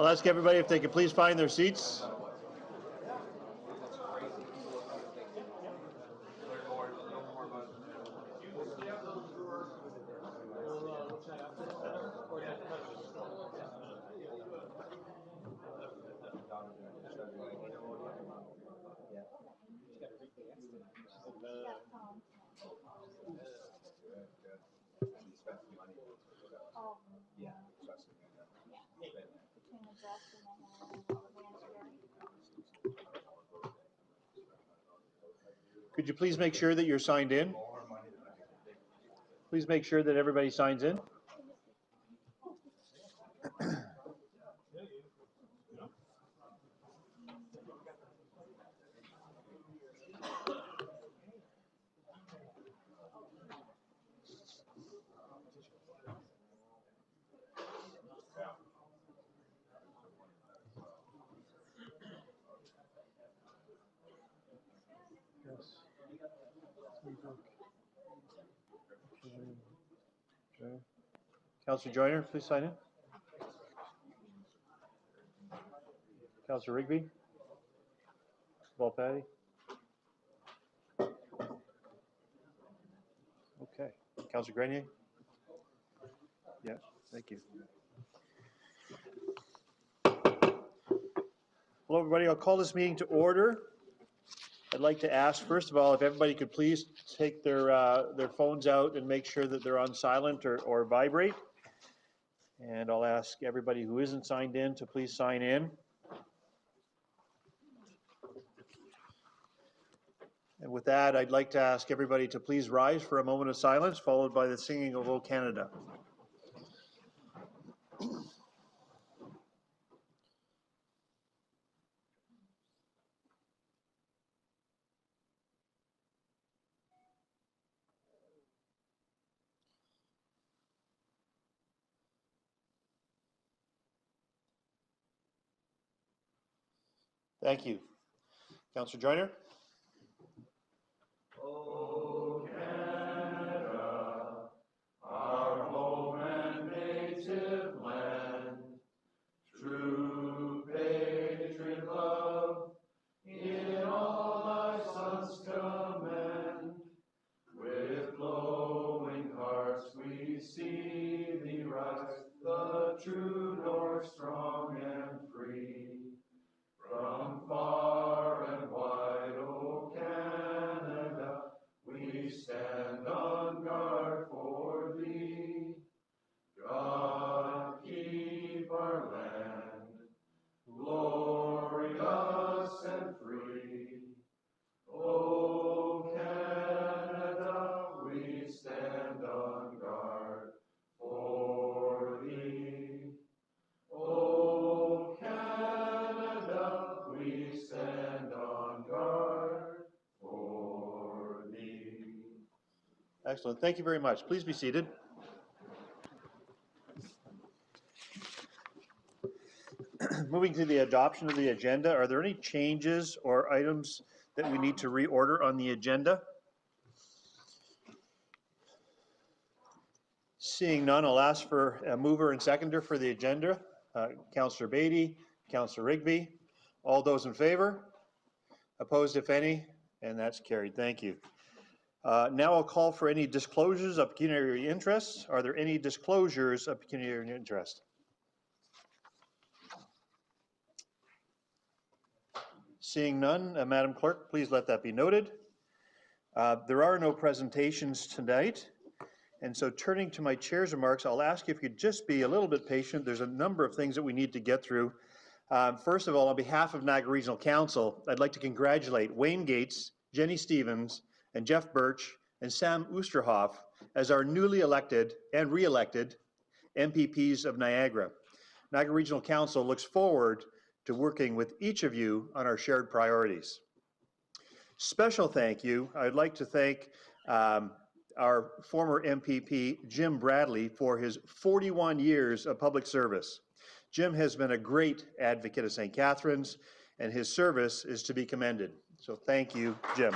I'll ask everybody if they could please find their seats. Could you please make sure that you're signed in? Please make sure that everybody signs in. Councillor Joyner, please sign in. Councillor Rigby. Volpatti. Okay. Councillor Grenier. Yeah, thank you. Hello, everybody. I'll call this meeting to order. I'd like to ask, first of all, if everybody could please take their phones out and make sure that they're on silent or vibrate. And I'll ask everybody who isn't signed in to please sign in. And with that, I'd like to ask everybody to please rise for a moment of silence, followed by the singing of O Canada. Thank you. Councillor Joyner. O Canada, our home and native land, true patriot love, in all thy sons commend. With glowing hearts we see thee rise, the true north, strong and free. From far and wide, O Canada, we stand on guard for thee. God keep our land glorious and free. O Canada, we stand on guard for thee. O Canada, we stand on guard for thee. Excellent. Thank you very much. Please be seated. Moving to the adoption of the agenda, are there any changes or items that we need to reorder on the agenda? Seeing none, I'll ask for a mover and seconder for the agenda. Councillor Beatty, Councillor Rigby. All those in favor? Opposed, if any? And that's carried. Thank you. Now I'll call for any disclosures of pecuniary interests. Are there any disclosures of pecuniary interest? Seeing none, Madam Clerk, please let that be noted. There are no presentations tonight. And so turning to my chair's remarks, I'll ask if you could just be a little bit patient. There's a number of things that we need to get through. First of all, on behalf of Niagara Regional Council, I'd like to congratulate Wayne Gates, Jenny Stevens, and Jeff Birch, and Sam Oosterhoff as our newly elected and re-elected MPPs of Niagara. Niagara Regional Council looks forward to working with each of you on our shared priorities. Special thank you. I'd like to thank our former MPP, Jim Bradley, for his 41 years of public service. Jim has been a great advocate of St. Catharines, and his service is to be commended. So thank you, Jim.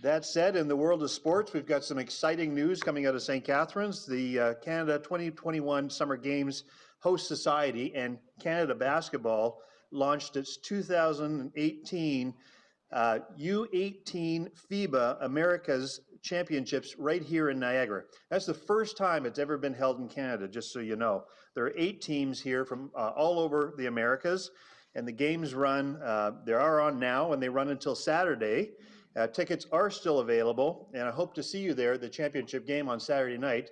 That said, in the world of sports, we've got some exciting news coming out of St. Catharines. The Canada 2021 Summer Games Host Society and Canada Basketball launched its 2018 U18 FIBA Americas Championships right here in Niagara. That's the first time it's ever been held in Canada, just so you know. There are 8 teams here from all over the Americas, and the games run, they are on now, and they run until Saturday. Tickets are still available, and I hope to see you there at the championship game on Saturday night,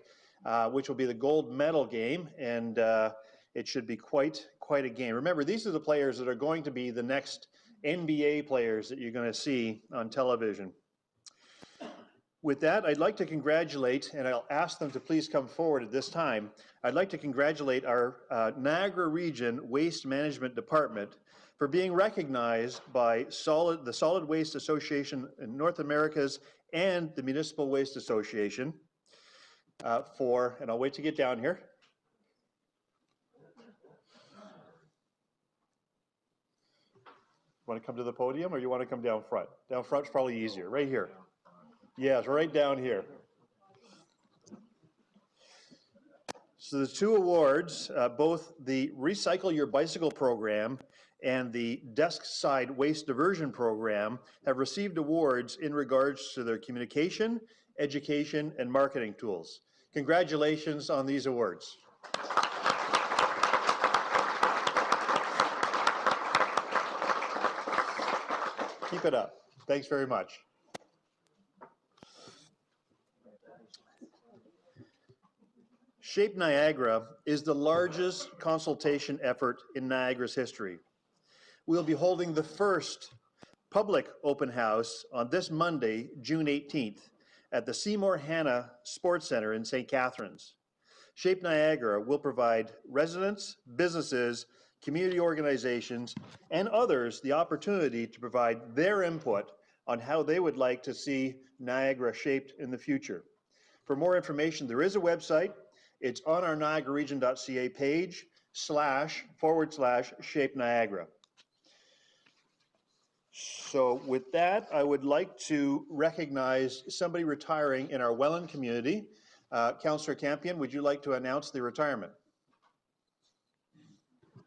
which will be the gold medal game, and it should be quite a game. Remember, these are the players that are going to be the next NBA players that you're going to see on television. With that, I'd like to congratulate, and I'll ask them to please come forward at this time. I'd like to congratulate our Niagara Region Waste Management Department for being recognized by the Solid Waste Association in North Americas and the Municipal Waste Association and I'll wait to get down here. Want to come to the podium, or you want to come down front? Down front's probably easier, right here. Yes, right down here. So the 2 awards, both the Recycle Your Bicycle program and the Desk Side Waste Diversion program, have received awards in regards to their communication, education, and marketing tools. Congratulations on these awards. Keep it up. Thanks very much. Shape Niagara is the largest consultation effort in Niagara's history. We'll be holding the first public open house on this Monday, June 18th, at the Seymour Hanna Sports Center in St. Catharines. Shape Niagara will provide residents, businesses, community organizations, and others the opportunity to provide their input on how they would like to see Niagara shaped in the future. For more information, there is a website. It's on our niagararegion.ca page, //Shape Niagara. So with that, I would like to recognize somebody retiring in our Welland community. Councillor Campion, would you like to announce the retirement?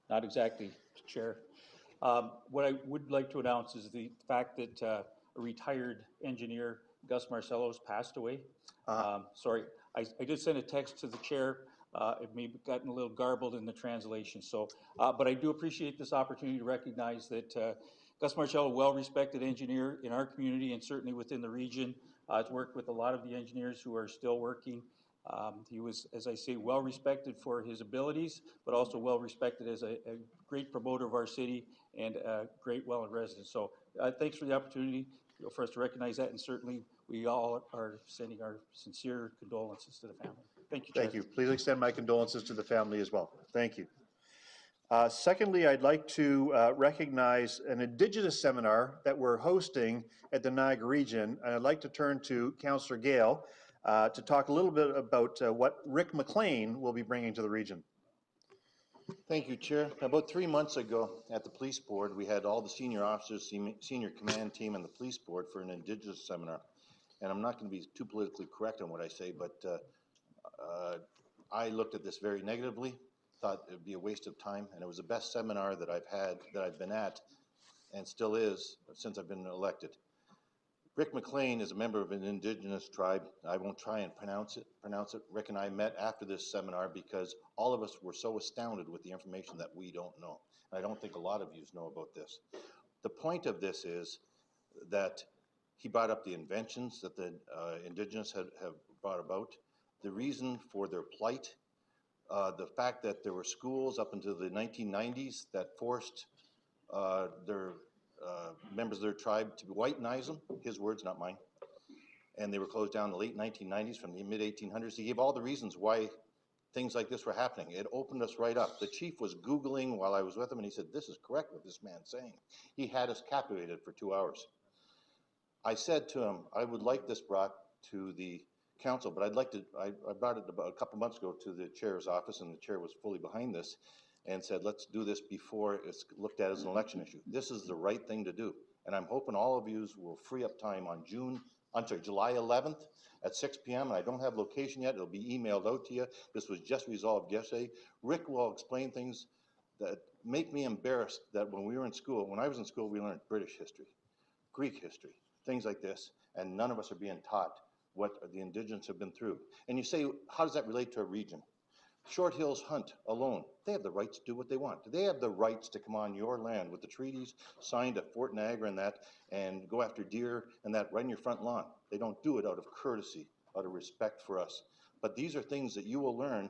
Not exactly, Chair. What I would like to announce is the fact that a retired engineer, Gus Marcello, has passed away. Sorry, I did send a text to the Chair. It may have gotten a little garbled in the translation. So, but I do appreciate this opportunity to recognize that Gus Marcello, a well-respected engineer in our community and certainly within the region, has worked with a lot of the engineers who are still working. He was, as I say, well-respected for his abilities, but also well-respected as a great promoter of our city and a great Welland resident. So thanks for the opportunity for us to recognize that, and certainly we all are sending our sincere condolences to the family. Thank you, Chair. Thank you. Please extend my condolences to the family as well. Thank you. Secondly, I'd like to recognize an Indigenous seminar that we're hosting at the Niagara region, and I'd like to turn to Councillor Gale to talk a little bit about what Rick McLean will be bringing to the region. Thank you, Chair. About 3 months ago at the police board, we had all the senior officers, senior command team, and the police board for an Indigenous seminar. And I'm not going to be too politically correct on what I say, but I looked at this very negatively, thought it would be a waste of time, and it was the best seminar that I've been at, and still is, since I've been elected. Rick McLean is a member of an Indigenous tribe. I won't try and pronounce it. Rick and I met after this seminar because all of us were so astounded with the information that we don't know. And I don't think a lot of you know about this. The point of this is that he brought up the inventions that the Indigenous have brought about, the reason for their plight, the fact that there were schools up until the 1990s that forced their members of their tribe to whitenize them, his words, not mine, and they were closed down in the late 1990s from the mid-1800s. He gave all the reasons why things like this were happening. It opened us right up. The chief was Googling while I was with him, and he said, "This is correct what this man's saying." He had us captivated for 2 hours. I said to him, I would like this brought to the council, but I'd like to, I brought it about a couple months ago to the chair's office, and the chair was fully behind this, and said, let's do this before it's looked at as an election issue. This is the right thing to do. And I'm hoping all of you will free up time on June I'm sorry, July 11th at 6 p.m. And I don't have location yet. It'll be emailed out to you. This was just resolved yesterday. Rick will explain things that make me embarrassed that when we were in school, when I was in school, we learned British history, Greek history, things like this, and none of us are being taught what the Indigenous have been through. And you say, how does that relate to a region? Short Hills Hunt alone, they have the rights to do what they want. They have the rights to come on your land with the treaties signed at Fort Niagara and that, and go after deer and that right in your front lawn. They don't do it out of courtesy, out of respect for us. But these are things that you will learn,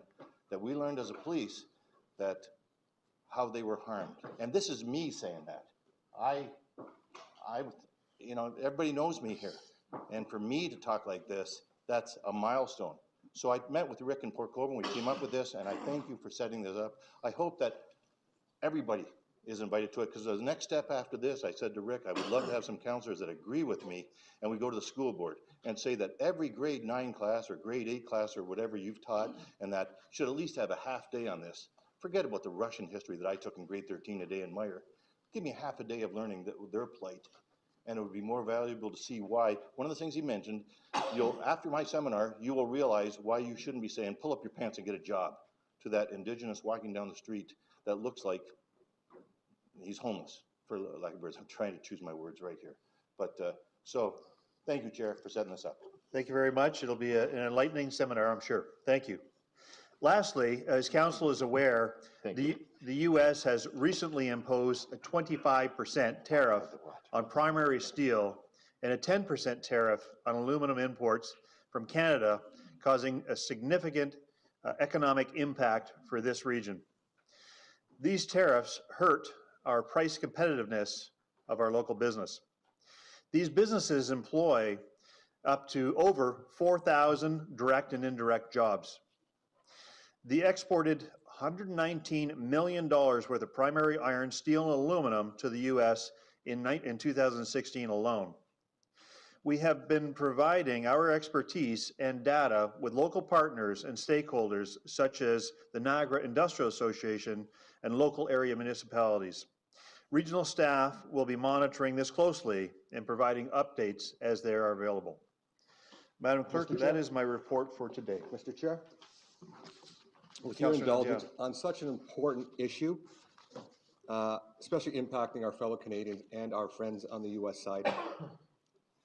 that we learned as a police, that how they were harmed. And this is me saying that. You know, everybody knows me here. And for me to talk like this, that's a milestone. So I met with Rick in Port Colborne, we came up with this, and I thank you for setting this up. I hope that everybody is invited to it, because the next step after this, I said to Rick, I would love to have some counselors that agree with me, and we go to the school board and say that every grade 9 class or grade 8 class or whatever you've taught, and that should at least have a half day on this. Forget about the Russian history that I took in grade 13 a day in Meyer. Give me half a day of learning their plight. And it would be more valuable to see why. One of the things he mentioned, after my seminar, you will realize why you shouldn't be saying, pull up your pants and get a job, to that Indigenous walking down the street that looks like he's homeless, for lack of words. I'm trying to choose my words right here. But so thank you, Chair, for setting this up. Thank you very much. It'll be an enlightening seminar, I'm sure. Thank you. Lastly, as Council is aware, the U.S. has recently imposed a 25% tariff on primary steel and a 10% tariff on aluminum imports from Canada, causing a significant economic impact for this region. These tariffs hurt our price competitiveness of our local business. These businesses employ up to over 4,000 direct and indirect jobs. The exported $119 million worth of primary iron, steel, and aluminum to the U.S. in 2016 alone. We have been providing our expertise and data with local partners and stakeholders such as the Niagara Industrial Association and local area municipalities. Regional staff will be monitoring this closely and providing updates as they are available. Madam Clerk, that is my report for today. Mr. Chair, with your indulgence, on such an important issue, especially impacting our fellow Canadians and our friends on the U.S. side,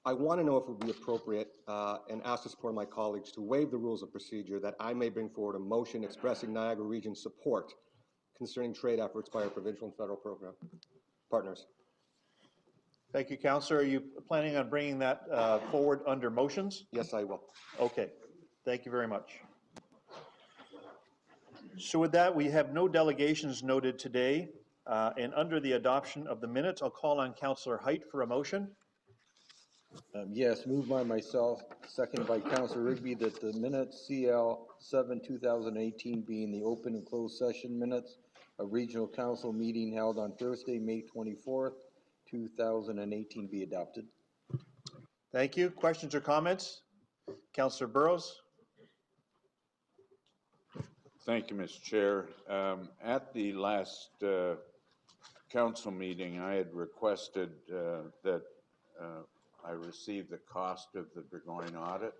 I want to know if it would be appropriate and ask the support of my colleagues to waive the rules of procedure that I may bring forward a motion expressing Niagara Region support concerning trade efforts by our provincial and federal program partners. Thank you, Councillor. Are you planning on bringing that forward under motions? Yes, I will. Okay. Thank you very much. So with that, we have no delegations noted today. And under the adoption of the minutes, I'll call on Councillor Height for a motion. Yes, moved by myself, seconded by Councillor Rigby, that the minutes CL 7/2018 being the open and closed session minutes of Regional Council meeting held on Thursday, May 24th, 2018 be adopted. Thank you. Questions or comments? Councillor Burrows. Thank you, Mr. Chair. At the last council meeting, I had requested that I received the cost of the Burgoyne audit,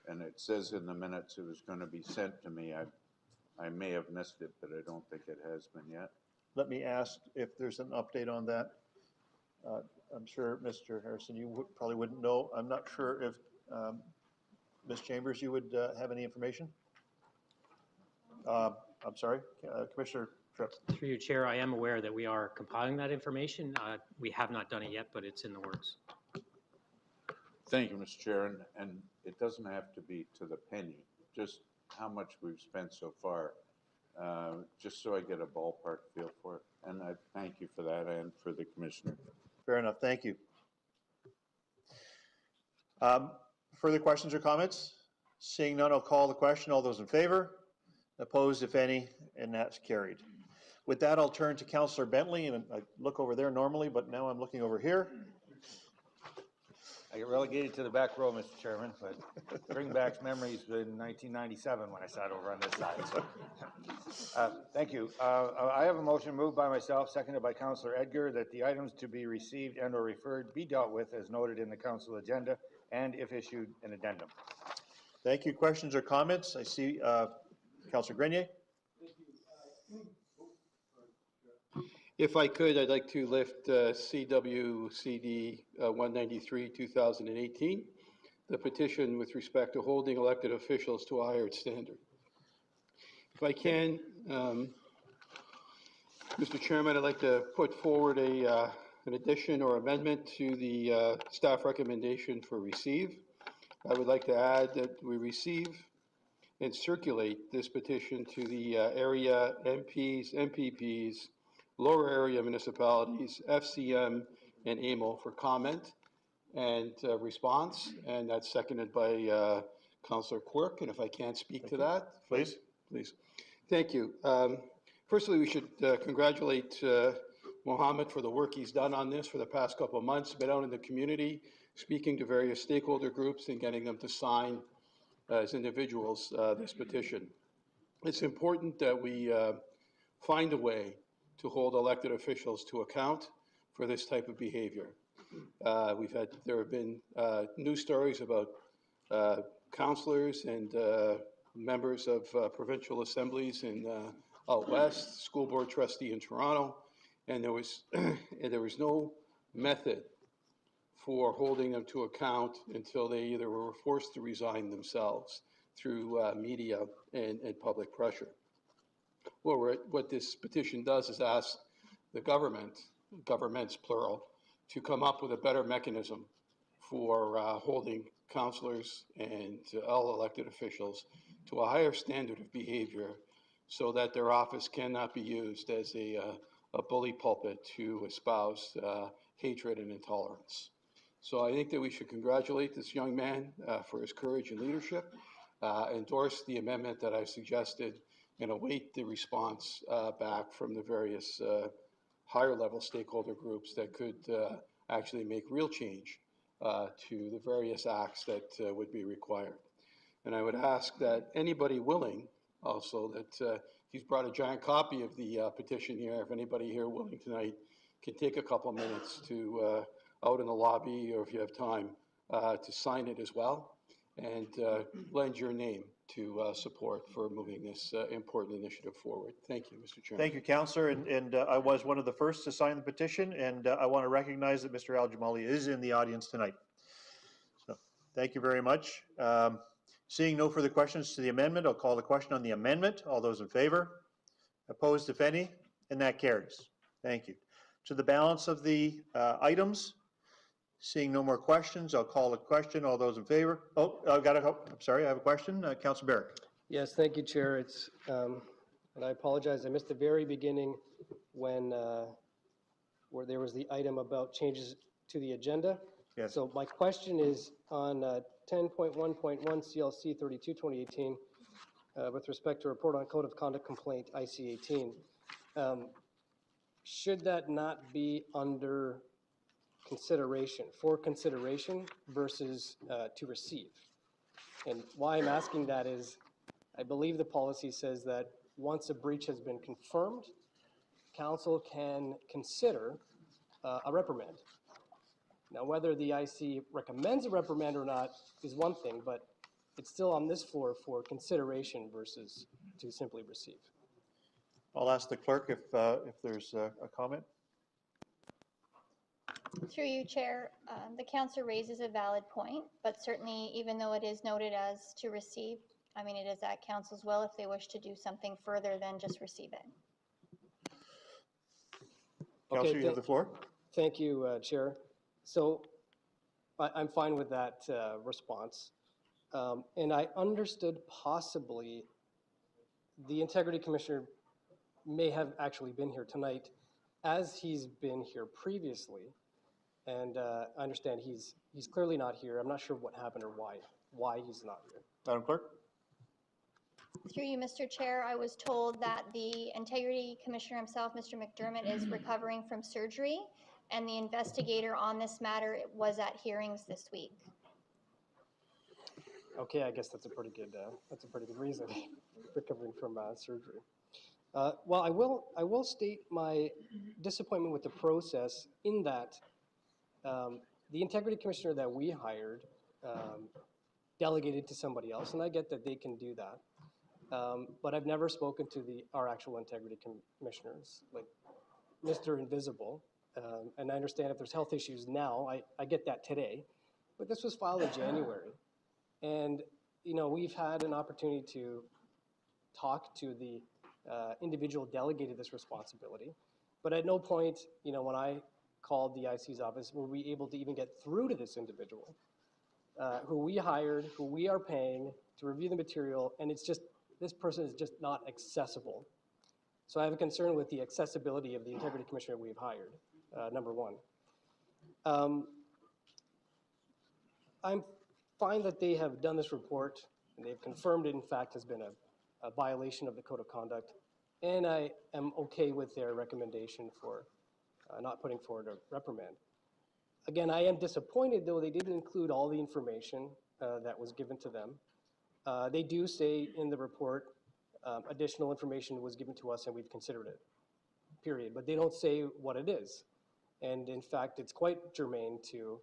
and it says in the minutes it was going to be sent to me. I may have missed it, but I don't think it has been yet. Let me ask if there's an update on that. I'm sure, Mr. Harrison, you probably wouldn't know. I'm not sure if Ms. Chambers, you would have any information? I'm sorry, Commissioner Tripp. Through you, Chair, I am aware that we are compiling that information. We have not done it yet, but it's in the works. Thank you, Mr. Chair, and it doesn't have to be to the penny, just how much we've spent so far, just so I get a ballpark feel for it. And I thank you for that and for the Commissioner. Fair enough, thank you. Further questions or comments? Seeing none, I'll call the question. All those in favor? Opposed, if any, and that's carried. With that, I'll turn to Councillor Bentley, and I look over there normally, but now I'm looking over here. I get relegated to the back row, Mr. Chairman, but bring back memories in 1997 when I sat over on this side. So, thank you. I have a motion moved by myself, seconded by Councillor Edgar, that the items to be received and or referred be dealt with as noted in the council agenda and if issued, an addendum. Thank you. Questions or comments? I see Councillor Grenier. If I could, I'd like to lift CWCD 193, 2018, the petition with respect to holding elected officials to a higher standard. If I can, Mr. Chairman, I'd like to put forward an addition or amendment to the staff recommendation for receive. I would like to add that we receive and circulate this petition to the area MPs, MPPs, lower area municipalities, FCM, and AMO for comment and response, and that's seconded by Councillor Quirk, and if I can't speak to that. Please. Please. Thank you. Firstly, we should congratulate Mohammed for the work he's done on this for the past couple of months, been out in the community, speaking to various stakeholder groups and getting them to sign as individuals this petition. It's important that we find a way to hold elected officials to account for this type of behavior. There have been news stories about councillors and members of provincial assemblies in out west, school board trustee in Toronto, and there was no method for holding them to account until they either were forced to resign themselves through media and public pressure. Well, what this petition does is ask the governments plural, to come up with a better mechanism for holding councillors and all elected officials to a higher standard of behavior so that their office cannot be used as a bully pulpit to espouse hatred and intolerance. So I think that we should congratulate this young man for his courage and leadership, endorse the amendment that I suggested, and await the response back from the various higher level stakeholder groups that could actually make real change to the various acts that would be required. And I would ask that anybody willing also that he's brought a giant copy of the petition here. If anybody here willing tonight can take a couple minutes to out in the lobby, or if you have time, to sign it as well and lend your name to support for moving this important initiative forward. Thank you, Mr. Chairman. Thank you, Councillor, and I was one of the first to sign the petition, and I want to recognize that Mr. Al-Jamali is in the audience tonight. So, thank you very much. Seeing no further questions to the amendment, I'll call the question on the amendment. All those in favor? Opposed, if any? And that carries. Thank you. To the balance of the items, seeing no more questions, I'll call the question. All those in favor? Oh, I'm sorry, I have a question. Councillor Barrett. Yes, thank you, Chair. It's, and I apologize, I missed the very beginning when, where there was the item about changes to the agenda. Yes. So my question is on 10.1.1 CLC 32, 2018, with respect to report on code of conduct complaint IC18. Should that not be under consideration, for consideration versus to receive? And why I'm asking that is, I believe the policy says that once a breach has been confirmed, council can consider a reprimand. Now, whether the IC recommends a reprimand or not is one thing, but it's still on this floor for consideration versus to simply receive. I'll ask the clerk if there's a comment. Through you, Chair, the councillor raises a valid point, but certainly even though it is noted as to receive, I mean, it is at council's will if they wish to do something further than just receive it. Councillor, you have the floor. Thank you, Chair. So I'm fine with that response. And I understood possibly the Integrity Commissioner may have actually been here tonight as he's been here previously. And I understand he's clearly not here. I'm not sure what happened or why he's not here. Madam Clerk. Through you, Mr. Chair, I was told that the Integrity Commissioner himself, Mr. McDermott, is recovering from surgery, and the investigator on this matter was at hearings this week. Okay, I guess that's a pretty good reason, recovering from surgery. Well, I will state my disappointment with the process in that the Integrity Commissioner that we hired delegated to somebody else, and I get that they can do that. But I've never spoken to our actual integrity commissioners, like Mr. Invisible. And I understand if there's health issues now, I get that today, but this was filed in January. And, you know, we've had an opportunity to talk to the individual delegated this responsibility. But at no point, you know, when I called the IC's office, were we able to even get through to this individual who we hired, who we are paying to review the material, and it's just, this person is just not accessible. So I have a concern with the accessibility of the integrity commissioner we've hired, number one. I'm fine that they have done this report, and they've confirmed it, in fact, has been a violation of the code of conduct, and I am okay with their recommendation for not putting forward a reprimand. Again, I am disappointed, though, they didn't include all the information that was given to them. They do say in the report, additional information was given to us and we've considered it, period. But they don't say what it is. And in fact, it's quite germane to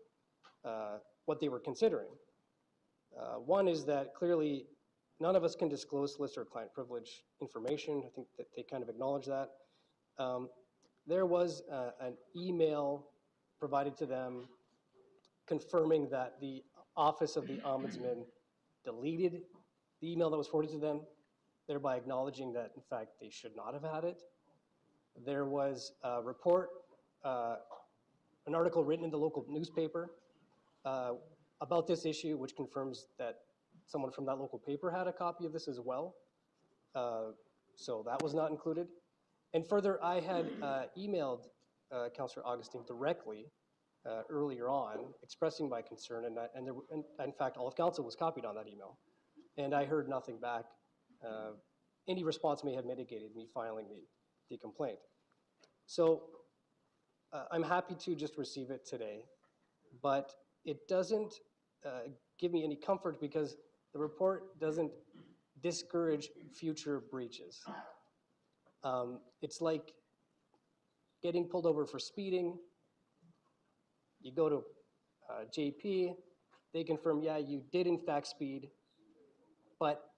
what they were considering. One is that clearly none of us can disclose solicitor client privilege information. I think that they kind of acknowledge that. There was an email provided to them confirming that the Office of the Ombudsman deleted the email that was forwarded to them, thereby acknowledging that, in fact, they should not have had it. There was a report, an article written in the local newspaper about this issue, which confirms that someone from that local paper had a copy of this as well. So that was not included. And further, I had emailed Councillor Augustine directly earlier on, expressing my concern, and in fact, all of council was copied on that email. And I heard nothing back. Any response may have mitigated me filing the complaint. So I'm happy to just receive it today, but it doesn't give me any comfort because the report doesn't discourage future breaches. It's like getting pulled over for speeding. You go to JP, they confirm, yeah, you did in fact speed, but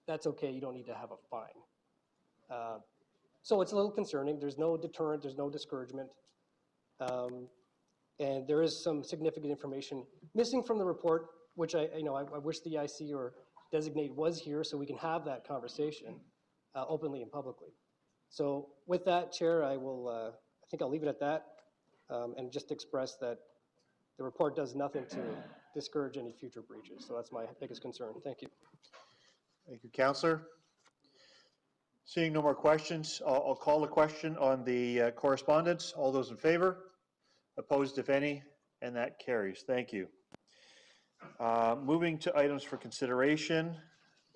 that's okay, you don't need to have a fine. So it's a little concerning. There's no deterrent, there's no discouragement. And there is some significant information missing from the report, which I wish the IC or designate was here so we can have that conversation openly and publicly. So with that, Chair, I think I'll leave it at that and just express that the report does nothing to discourage any future breaches. So that's my biggest concern. Thank you. Thank you, Councillor. Seeing no more questions, I'll call the question on the correspondence. All those in favor? Opposed, if any? And that carries. Thank you. Moving to items for consideration,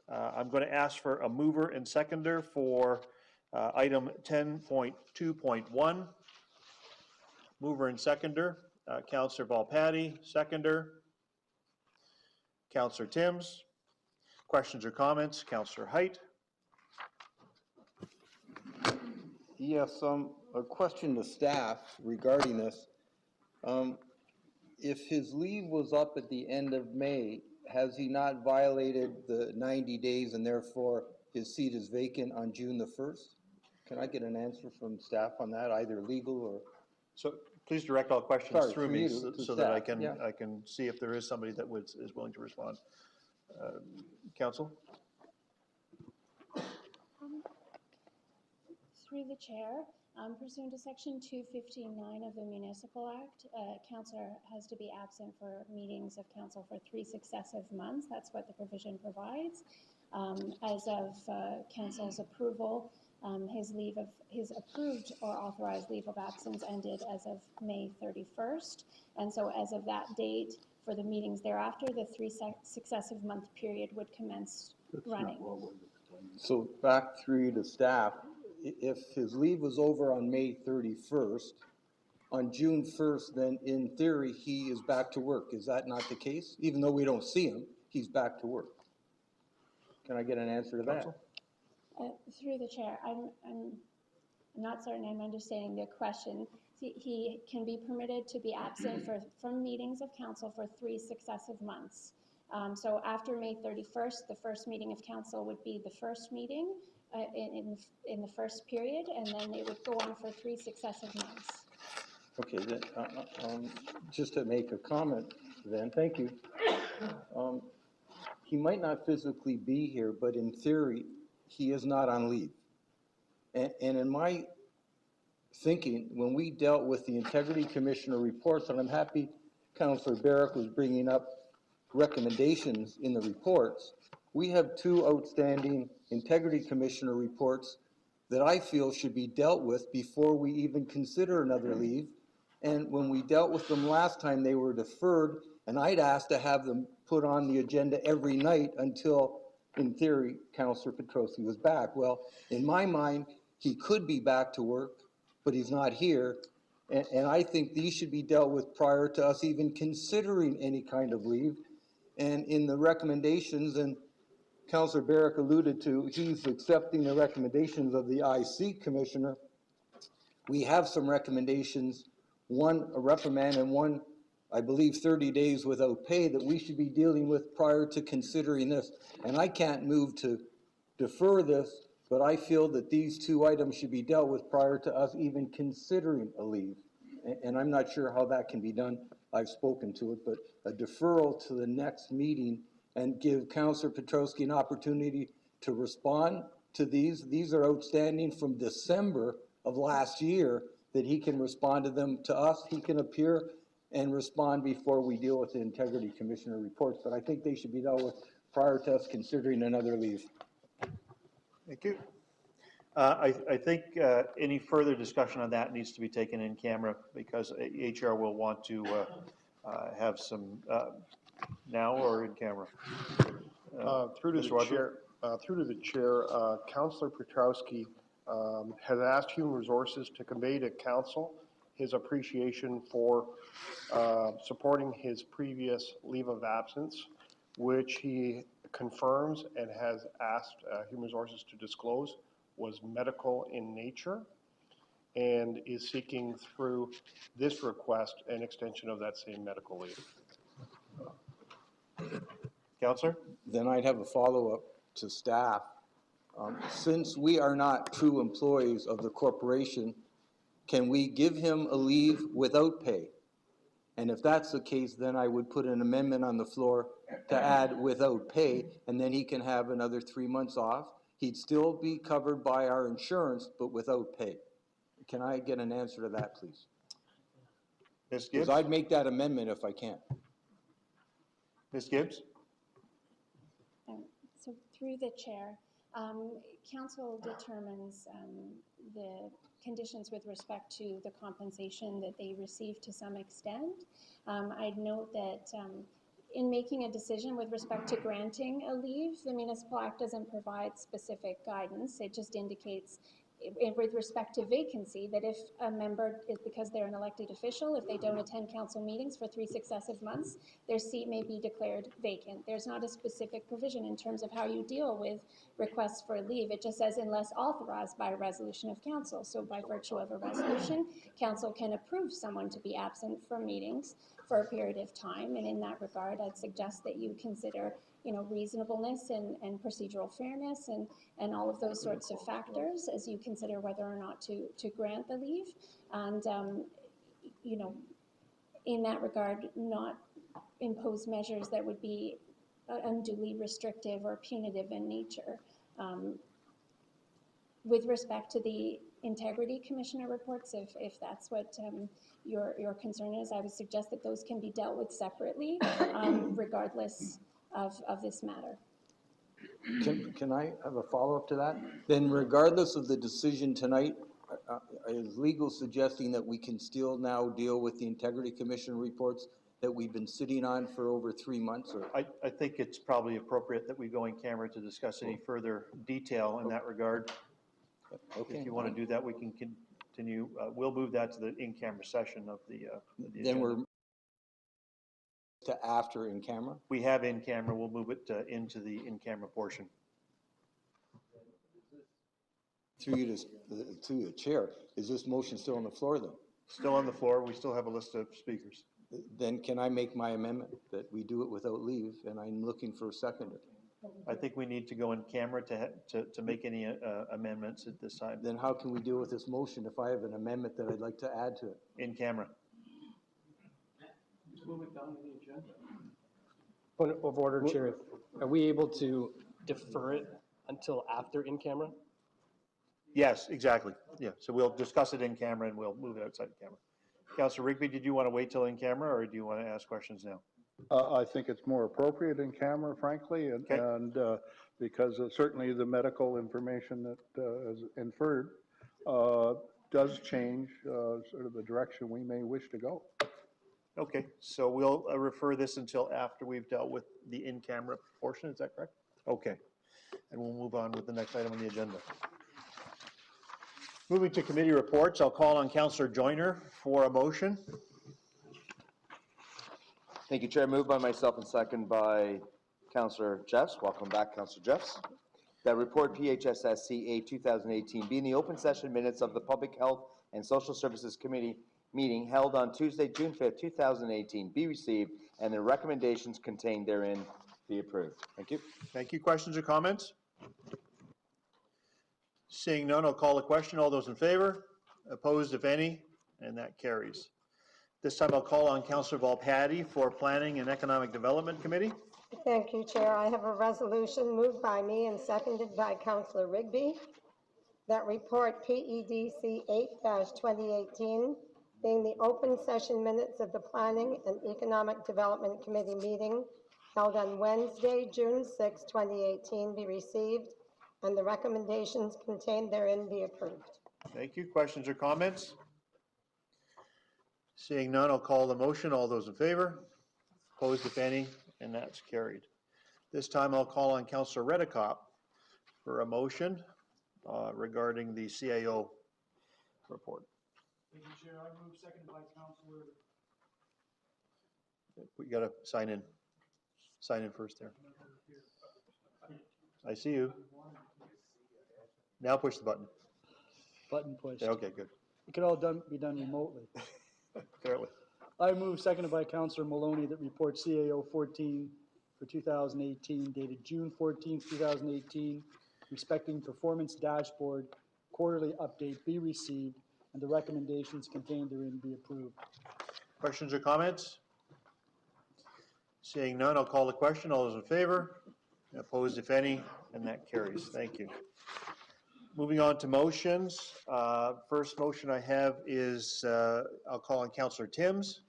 I'm going to ask for a mover and seconder for item 10.2.1. Mover and seconder, Councillor Volpatti, seconder, Councillor Timms. Questions or comments? Councillor Height. Yes, a question to staff regarding this. If his leave was up at the end of May, has he not violated the 90 days and therefore his seat is vacant on June the 1st? Can I get an answer from staff on that, either legal or? So please direct all questions through me so that I can yeah. I can see if there is somebody that is willing to respond. Council. Through the chair, pursuant to section 259 of the Municipal Act, councillor has to be absent for meetings of council for 3 successive months. That's what the provision provides. As of council's approval, his approved or authorized leave of absence ended as of May 31st. And so as of that date, for the meetings thereafter, the 3 successive month period would commence running. So back through to staff, if his leave was over on May 31st, on June 1st, then in theory, he is back to work. Is that not the case? Even though we don't see him, he's back to work. Can I get an answer to that? Through the chair, I'm I'm not certain I'm understanding the question. He can be permitted to be absent from meetings of council for 3 successive months. So after May 31st, the first meeting of council would be the first meeting in the first period, and then they would go on for 3 successive months. Okay, then, just to make a comment then, thank you. He might not physically be here, but in theory, he is not on leave. And in my thinking, when we dealt with the Integrity Commissioner reports, and I'm happy Councillor Barrick was bringing up recommendations in the reports, we have 2 outstanding Integrity Commissioner reports that I feel should be dealt with before we even consider another leave. And when we dealt with them last time, they were deferred, and I'd asked to have them put on the agenda every night until, in theory, Councillor Petrosky was back. Well, in my mind, he could be back to work, but he's not here. And I think these should be dealt with prior to us even considering any kind of leave. And in the recommendations, and Councillor Barrick alluded to, he's accepting the recommendations of the IC Commissioner. We have some recommendations, one a reprimand and one, I believe, 30 days without pay that we should be dealing with prior to considering this. And I can't move to defer this, but I feel that these 2 items should be dealt with prior to us even considering a leave. And I'm not sure how that can be done. I've spoken to it, but a deferral to the next meeting and give Councillor Petrosky an opportunity to respond to these. These are outstanding from December of last year, that he can respond to them to us. He can appear and respond before we deal with the Integrity Commissioner reports, but I think they should be dealt with prior to us considering another leave. Thank you. I think any further discussion on that needs to be taken in camera, because HR will want to have some, now or in camera? Through to the chair, Councillor Petrowski has asked Human Resources to convey to council his appreciation for supporting his previous leave of absence, which he confirms and has asked Human Resources to disclose was medical in nature, and is seeking through this request an extension of that same medical leave. Councillor? Then I'd have a follow-up to staff. Since we are not true employees of the corporation, can we give him a leave without pay? And if that's the case, then I would put an amendment on the floor to add without pay, and then he can have another 3 months off. He'd still be covered by our insurance, but without pay. Can I get an answer to that, please? Ms. Gibbs? Because I'd make that amendment if I can. Ms. Gibbs? So through the chair, council determines the conditions with respect to the compensation that they receive to some extent. I'd note that in making a decision with respect to granting a leave, the Municipal Act doesn't provide specific guidance. It just indicates with respect to vacancy, that if a member, because they're an elected official, if they don't attend council meetings for 3 successive months, their seat may be declared vacant. There's not a specific provision in terms of how you deal with requests for leave. It just says unless authorized by a resolution of council. So by virtue of a resolution, council can approve someone to be absent from meetings for a period of time. And in that regard, I'd suggest that you consider, reasonableness and procedural fairness and all of those sorts of factors as you consider whether or not to grant the leave. And, in that regard, not impose measures that would be unduly restrictive or punitive in nature. With respect to the Integrity Commissioner reports, if that's what your concern is, I would suggest that those can be dealt with separately, regardless of this matter. Can I have a follow-up to that? Then regardless of the decision tonight, is legal suggesting that we can still now deal with the Integrity Commission reports that we've been sitting on for over 3 months? Or? I think it's probably appropriate that we go in camera to discuss any further detail in that regard. Okay. If you want to do that, we can continue. We'll move that to the in-camera session of the Then agenda. we're to after in camera? We have in camera, we'll move it into the in-camera portion. Through you to the chair, is this motion still on the floor then? Still on the floor, we still have a list of speakers. Then can I make my amendment that we do it without leave, and I'm looking for a seconder? I think we need to go in camera to make any amendments at this time. Then how can we deal with this motion if I have an amendment that I'd like to add to it? In camera. Point of order, Chair. Are we able to defer it until after in camera? Yes, exactly. Yeah, so we'll discuss it in camera and we'll move it outside the camera. Councilor Rigby, did you want to wait till in camera or do you want to ask questions now? I think it's more appropriate in camera, frankly, and because certainly the medical information that is inferred does change sort of the direction we may wish to go. Okay, so we'll refer this until after we've dealt with the in-camera portion, is that correct? Okay, and we'll move on with the next item on the agenda. Moving to committee reports, I'll call on Councilor Joyner for a motion. Thank you, Chair. Moved by myself and second by Councillor Jeffs. Welcome back, Councillor Jeffs. That report PHSSC 8 2018 be in the open session minutes of the Public Health and Social Services Committee meeting held on Tuesday, June 5th, 2018 be received and the recommendations contained therein be approved. Thank you. Thank you. Questions or comments? Seeing none, I'll call the question. All those in favor? Opposed, if any? And that carries. This time I'll call on Councillor Volpatti for Planning and Economic Development Committee. Thank you, Chair. I have a resolution moved by me and seconded by Councillor Rigby that report PEDC 8-2018 being the open session minutes of the Planning and Economic Development Committee meeting held on Wednesday, June 6, 2018 be received and the recommendations contained therein be approved. Thank you. Questions or comments? Seeing none, I'll call the motion. All those in favor? Opposed, if any? And that's carried. This time I'll call on Councillor Redekop for a motion regarding the CAO report. Thank you, Chair. I move seconded by Councillor. We got to sign in. Sign in first there. I see you. Now push the button. Button pushed. Okay, good. It could all be done remotely. Apparently. I move seconded by Councillor Maloney that report CAO 14 for 2018 dated June 14, 2018 respecting performance dashboard quarterly update be received and the recommendations contained therein be approved. Questions or comments? Seeing none, I'll call the question. All those in favor? Opposed, if any? And that carries. Thank you. Moving on to motions. First motion I have is, I'll call on Councillor Timms.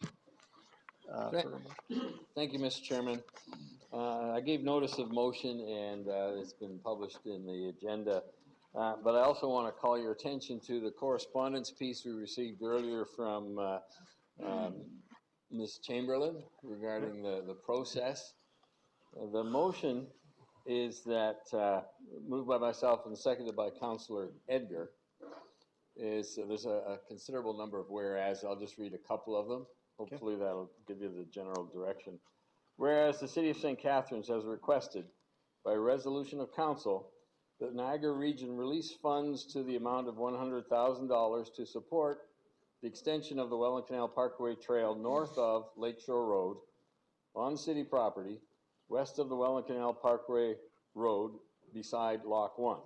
Thank you, Mr. Chairman. I gave notice of motion and it's been published in the agenda. But I also want to call your attention to the correspondence piece we received earlier from Ms. Chamberlain regarding the process. The motion is that, moved by myself and seconded by Councillor Edgar, is there's a considerable number of whereas. I'll just read a couple of them. Hopefully that'll give you the general direction. Whereas the City of St. Catharines has requested by resolution of Council that Niagara Region release funds to the amount of $100,000 to support the extension of the Welland Canal Parkway Trail north of Lakeshore Road on city property, west of the Welland Canal Parkway Road beside Lock 1.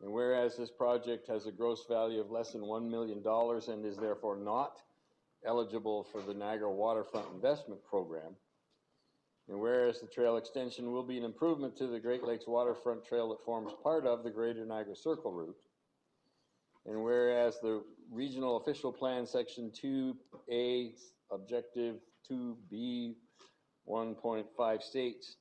And whereas this project has a gross value of less than $1 million and is therefore not eligible for the Niagara Waterfront Investment Program, and whereas the trail extension will be an improvement to the Great Lakes Waterfront Trail that forms part of the Greater Niagara Circle route, and whereas the Regional Official Plan Section 2A, Objective 2B 1.5 states,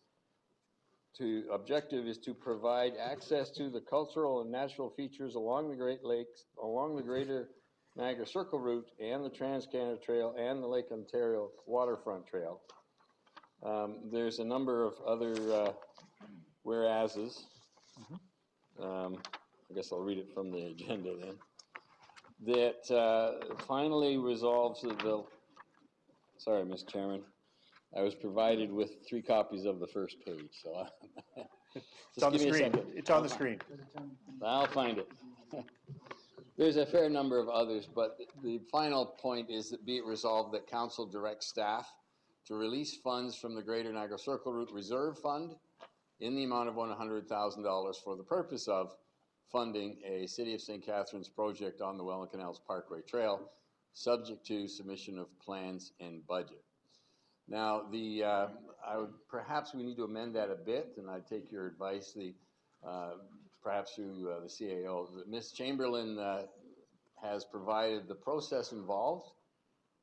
objective is to provide access to the cultural and natural features along the Great Lakes, along the Greater Niagara Circle route and the Trans-Canada Trail and the Lake Ontario Waterfront Trail. There's a number of other whereases. I guess I'll read it from the agenda then. That finally resolves the, sorry, Mr. Chairman, I was provided with 3 copies of the first page, so it's on the screen. It's on the screen. I'll find it. There's a fair number of others, but the final point is that be it resolved that council directs staff to release funds from the Greater Niagara Circle Route Reserve Fund in the amount of $100,000 for the purpose of funding a City of St. Catharines project on the Welland Canals Parkway Trail, subject to submission of plans and budget. Now, perhaps we need to amend that a bit, and I take your advice, perhaps through the CAO. Ms. Chamberlain has provided the process involved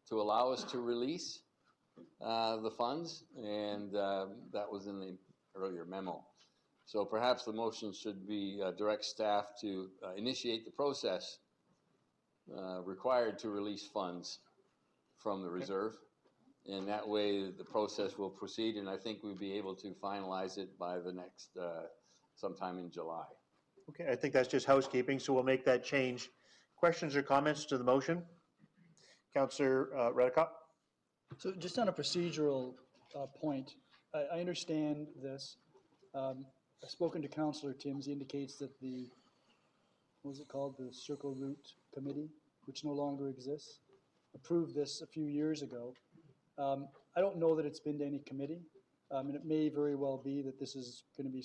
to allow us to release the funds, and that was in the earlier memo. So perhaps the motion should be direct staff to initiate the process required to release funds from the reserve. And that way the process will proceed, and I think we'll be able to finalize it by the next, sometime in July. Okay, I think that's just housekeeping, so we'll make that change. Questions or comments to the motion? Councillor Redekop? So just on a procedural point, I understand this. I've spoken to Councillor Timms. He indicates that what was it called, the Circle Route Committee, which no longer exists, approved this a few years ago. I don't know that it's been to any committee, and it may very well be that this is going to be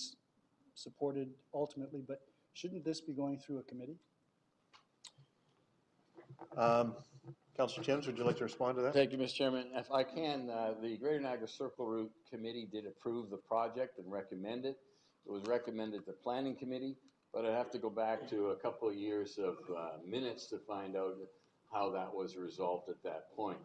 supported ultimately, but shouldn't this be going through a committee? Councillor Timms, would you like to respond to that? Thank you, Mr. Chairman. If I can, the Greater Niagara Circle Route Committee did approve the project and recommend it. It was recommended to Planning Committee, but I'd have to go back to a couple of years of minutes to find out how that was resolved at that point.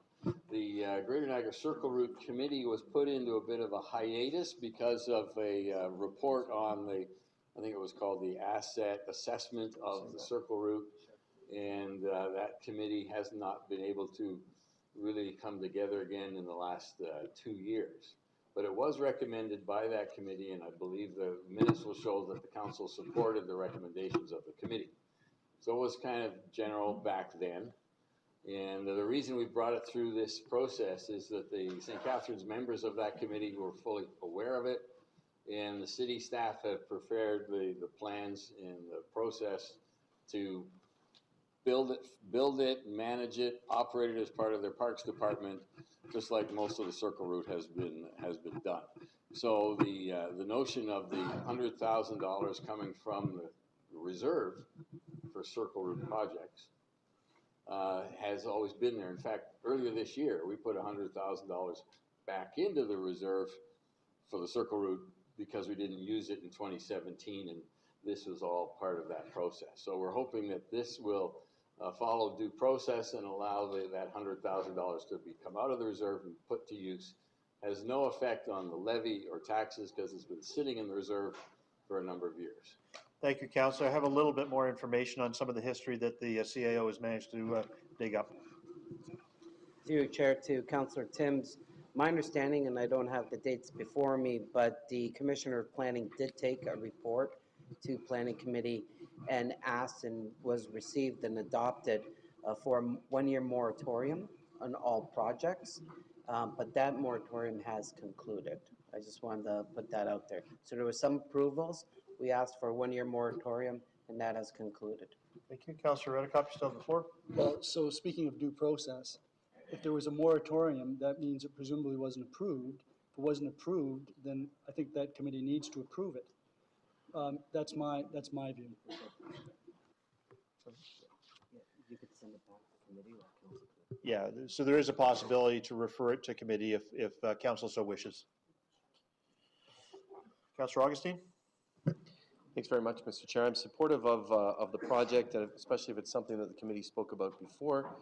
The Greater Niagara Circle Route Committee was put into a bit of a hiatus because of a report on I think it was called the Asset Assessment of the Circle Route, and that committee has not been able to really come together again in the last 2 years. But it was recommended by that committee, and I believe the minutes will show that the council supported the recommendations of the committee. So it was kind of general back then. And the reason we brought it through this process is that the St. Catharines members of that committee were fully aware of it, and the city staff have prepared the plans and the process to build it, manage it, operate it as part of their parks department, just like most of the Circle Route has been done. So the notion of the $100,000 coming from the reserve for Circle Route projects has always been there. In fact, earlier this year, we put $100,000 back into the reserve for the Circle Route because we didn't use it in 2017, and this was all part of that process. So we're hoping that this will follow due process and allow that $100,000 to come out of the reserve and put to use. Has no effect on the levy or taxes because it's been sitting in the reserve for a number of years. Thank you, Councillor. I have a little bit more information on some of the history that the CAO has managed to dig up. Through Chair to Councillor Timms, my understanding, and I don't have the dates before me, but the Commissioner of Planning did take a report to Planning Committee and asked and was received and adopted for a one-year moratorium on all projects, but that moratorium has concluded. I just wanted to put that out there. So there were some approvals. We asked for a one-year moratorium, and that has concluded. Thank you. Councillor Redekop, you still have the floor. Well, so speaking of due process, if there was a moratorium, that means it presumably wasn't approved. If it wasn't approved, then I think that committee needs to approve it. That's my view. You could send it back to committee or council. Yeah, so there is a possibility to refer it to committee if council so wishes. Councillor Augustine? Thanks very much, Mr. Chair. I'm supportive of the project, especially if it's something that the committee spoke about before.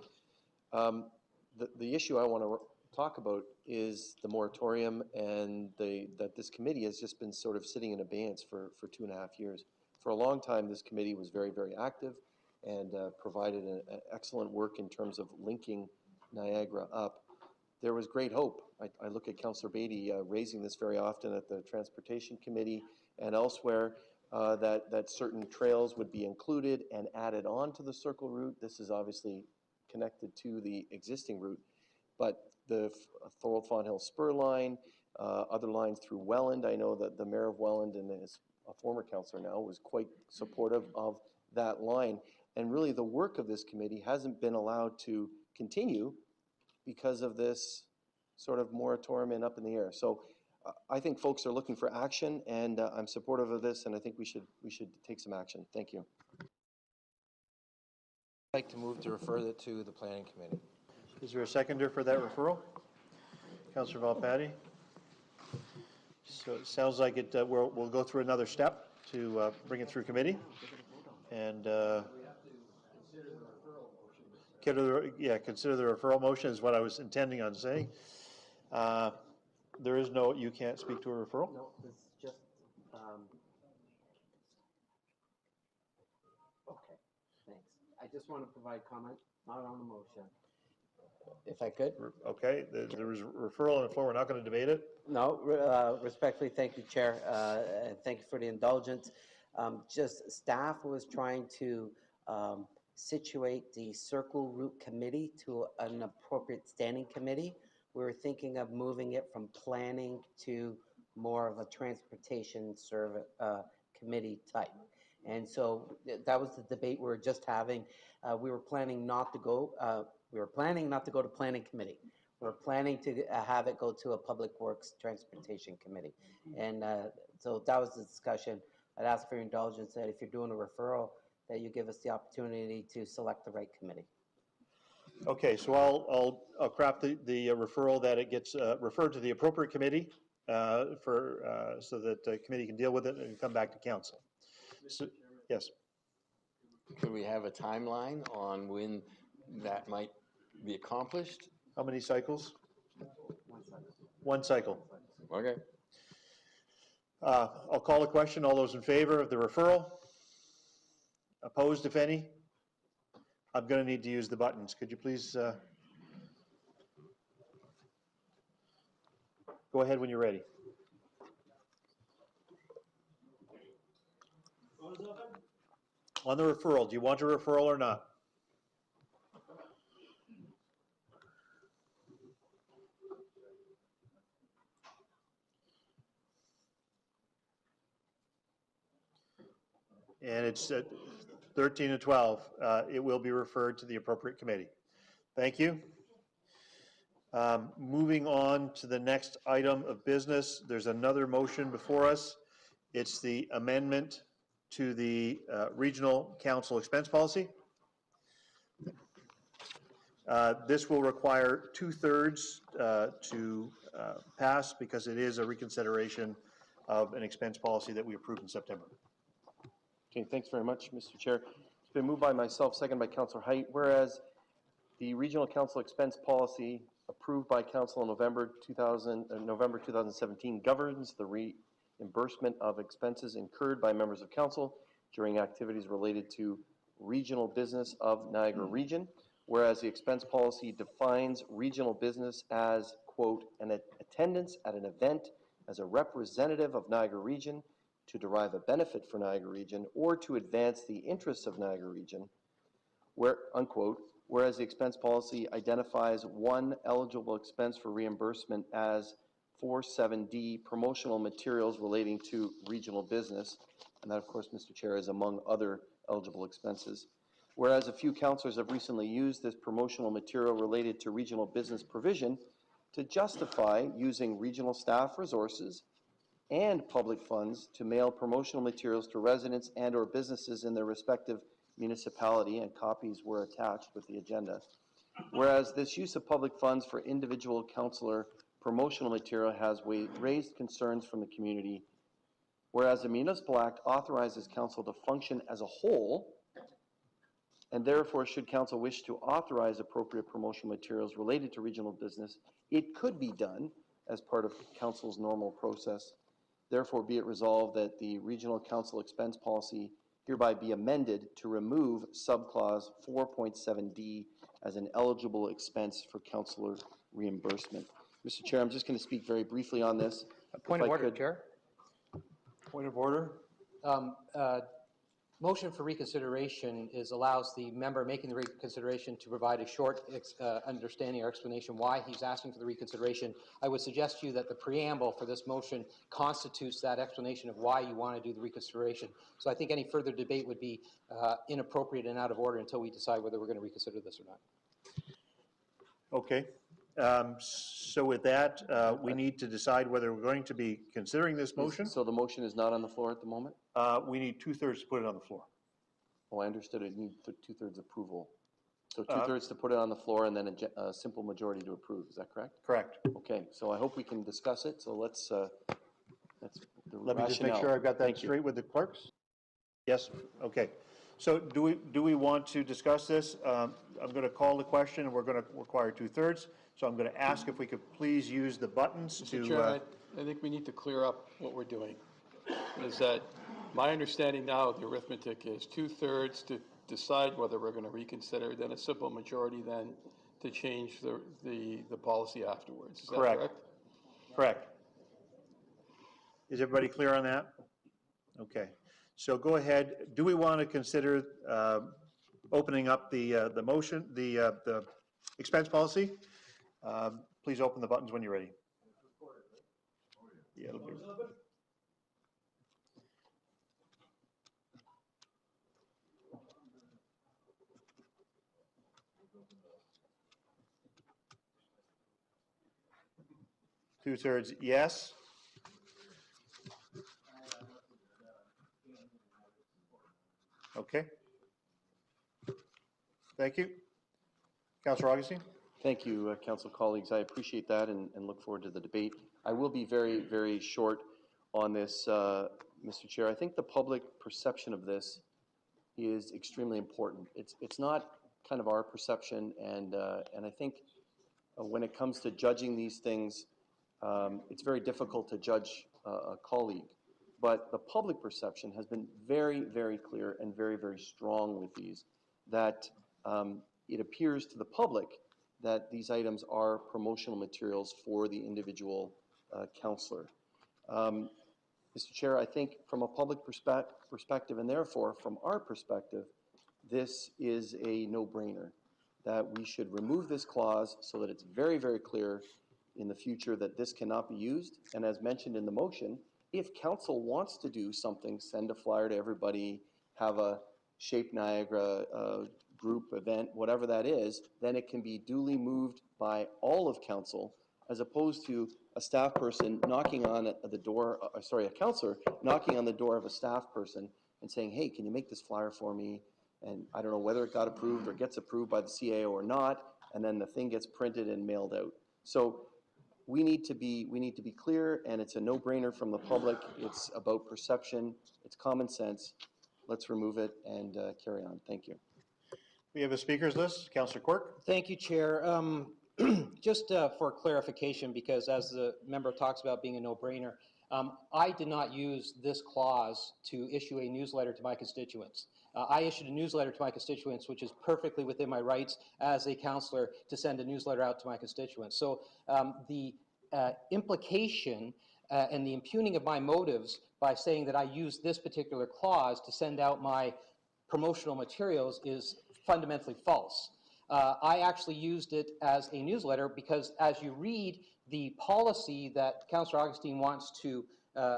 The issue I want to talk about is the moratorium and that this committee has just been sort of sitting in abeyance for 2.5 years. For a long time, this committee was very, very active and provided an excellent work in terms of linking Niagara up. There was great hope. I look at Councillor Beatty raising this very often at the Transportation Committee and elsewhere, that certain trails would be included and added on to the Circle Route. This is obviously connected to the existing route, but the Thorold-Fawn Hill Spur line, other lines through Welland. I know that the Mayor of Welland and a former councillor now was quite supportive of that line. And really, the work of this committee hasn't been allowed to continue because of this sort of moratorium and up in the air. So I think folks are looking for action, and I'm supportive of this, and I think we should take some action. Thank you. I'd like to move to refer it to the planning committee. Is there a seconder for that referral? Councillor Volpatti? So it sounds like we'll go through another step to bring it through committee. And consider the referral motion is what I was intending on saying. There is no, you can't speak to a referral? No, it's just, okay, thanks. I just want to provide comment, not on the motion. If I could? Okay, there was a referral on the floor. We're not going to debate it. No, respectfully, thank you, Chair, and thank you for the indulgence. Just staff was trying to situate the Circle Route Committee to an appropriate standing committee. We were thinking of moving it from planning to more of a transportation committee type. And so that was the debate we were just having. We were planning not to go to planning committee. We're planning to have it go to a public works transportation committee. And so that was the discussion. I'd ask for your indulgence that if you're doing a referral, that you give us the opportunity to select the right committee. Okay, so I'll craft the referral that it gets referred to the appropriate committee so that the committee can deal with it and come back to council. So, yes. Could we have a timeline on when that might be accomplished? How many cycles? One cycle. Okay. I'll call the question. All those in favor of the referral? Opposed, if any? I'm going to need to use the buttons. Could you please go ahead when you're ready. On the referral, do you want a referral or not? And it's 13 to 12. It will be referred to the appropriate committee. Thank you. Moving on to the next item of business, there's another motion before us. It's the amendment to the Regional Council expense policy. This will require 2/3 to pass because it is a reconsideration of an expense policy that we approved in September. Okay, thanks very much, Mr. Chair. It's been moved by myself, second by Councillor Height, whereas the Regional Council expense policy approved by Council in November 2017 governs the reimbursement of expenses incurred by members of Council during activities related to regional business of Niagara Region, whereas the expense policy defines regional business as, quote, an attendance at an event as a representative of Niagara Region to derive a benefit for Niagara Region or to advance the interests of Niagara Region, where, unquote, whereas the expense policy identifies one eligible expense for reimbursement as 47D, promotional materials relating to regional business, and that, of course, Mr. Chair, is among other eligible expenses. Whereas a few councillors have recently used this promotional material related to regional business provision to justify using regional staff resources and public funds to mail promotional materials to residents and or businesses in their respective municipality, and copies were attached with the agenda. Whereas this use of public funds for individual councillor promotional material has raised concerns from the community, whereas the Municipal Act authorizes council to function as a whole, and therefore should council wish to authorize appropriate promotional materials related to regional business, it could be done as part of council's normal process. Therefore, be it resolved that the Regional Council expense policy hereby be amended to remove subclause 4.7D as an eligible expense for councillor reimbursement. Mr. Chair, I'm just going to speak very briefly on this. Point of order, Chair. Point of order. motion for reconsideration allows the member making the reconsideration to provide a short understanding or explanation why he's asking for the reconsideration. I would suggest to you that the preamble for this motion constitutes that explanation of why you want to do the reconsideration. So I think any further debate would be inappropriate and out of order until we decide whether we're going to reconsider this or not. Okay. So with that, we need to decide whether we're going to be considering this motion. So the motion is not on the floor at the moment? We need 2/3 to put it on the floor. Oh, I understood it needs 2/3 approval. So 2/3 to put it on the floor and then a simple majority to approve, is that correct? Correct. Okay, so I hope we can discuss it, so let's, that's the Let me just make rationale. sure I've got that Thank you. straight with the clerks. Yes, okay. So do we want to discuss this? I'm going to call the question, and we're going to require 2/3. So I'm going to ask if we could please use the buttons to... Mr. Chair, I think we need to clear up what we're doing. Is that my understanding now of the arithmetic is 2/3 to decide whether we're going to reconsider, then a simple majority then to change the policy afterwards. Is that correct? Correct. Is everybody clear on that? Okay. So go ahead. Do we want to consider opening up the motion, the expense policy? Please open the buttons when you're ready. Yeah, it'll be. Two-thirds yes. Okay. Thank you. Councillor Augustine? Thank you, council colleagues. I appreciate that and look forward to the debate. I will be very, very short on this, Mr. Chair. I think the public perception of this is extremely important. It's not kind of our perception, and I think when it comes to judging these things, it's very difficult to judge a colleague. But the public perception has been very, very clear and very, very strong with these, that it appears to the public that these items are promotional materials for the individual councillor. Mr. Chair, I think from a public perspective, and therefore from our perspective, this is a no-brainer, that we should remove this clause so that it's very, very clear in the future that this cannot be used. And as mentioned in the motion, if council wants to do something, send a flyer to everybody, have a Shape Niagara group event, whatever that is, then it can be duly moved by all of council, as opposed to a staff person knocking on the door, a councillor knocking on the door of a staff person and saying, hey, can you make this flyer for me? And I don't know whether it got approved or gets approved by the CAO or not, and then the thing gets printed and mailed out. So we need to be clear, and it's a no-brainer from the public. It's about perception. It's common sense. Let's remove it and carry on. Thank you. We have a speakers list. Councillor Quirk. Thank you, Chair. Just for clarification, because as the member talks about being a no-brainer, I did not use this clause to issue a newsletter to my constituents. I issued a newsletter to my constituents, which is perfectly within my rights as a councillor to send a newsletter out to my constituents. So the implication and the impugning of my motives by saying that I used this particular clause to send out my promotional materials is fundamentally false. I actually used it as a newsletter because as you read the policy that Councillor Augustine wants to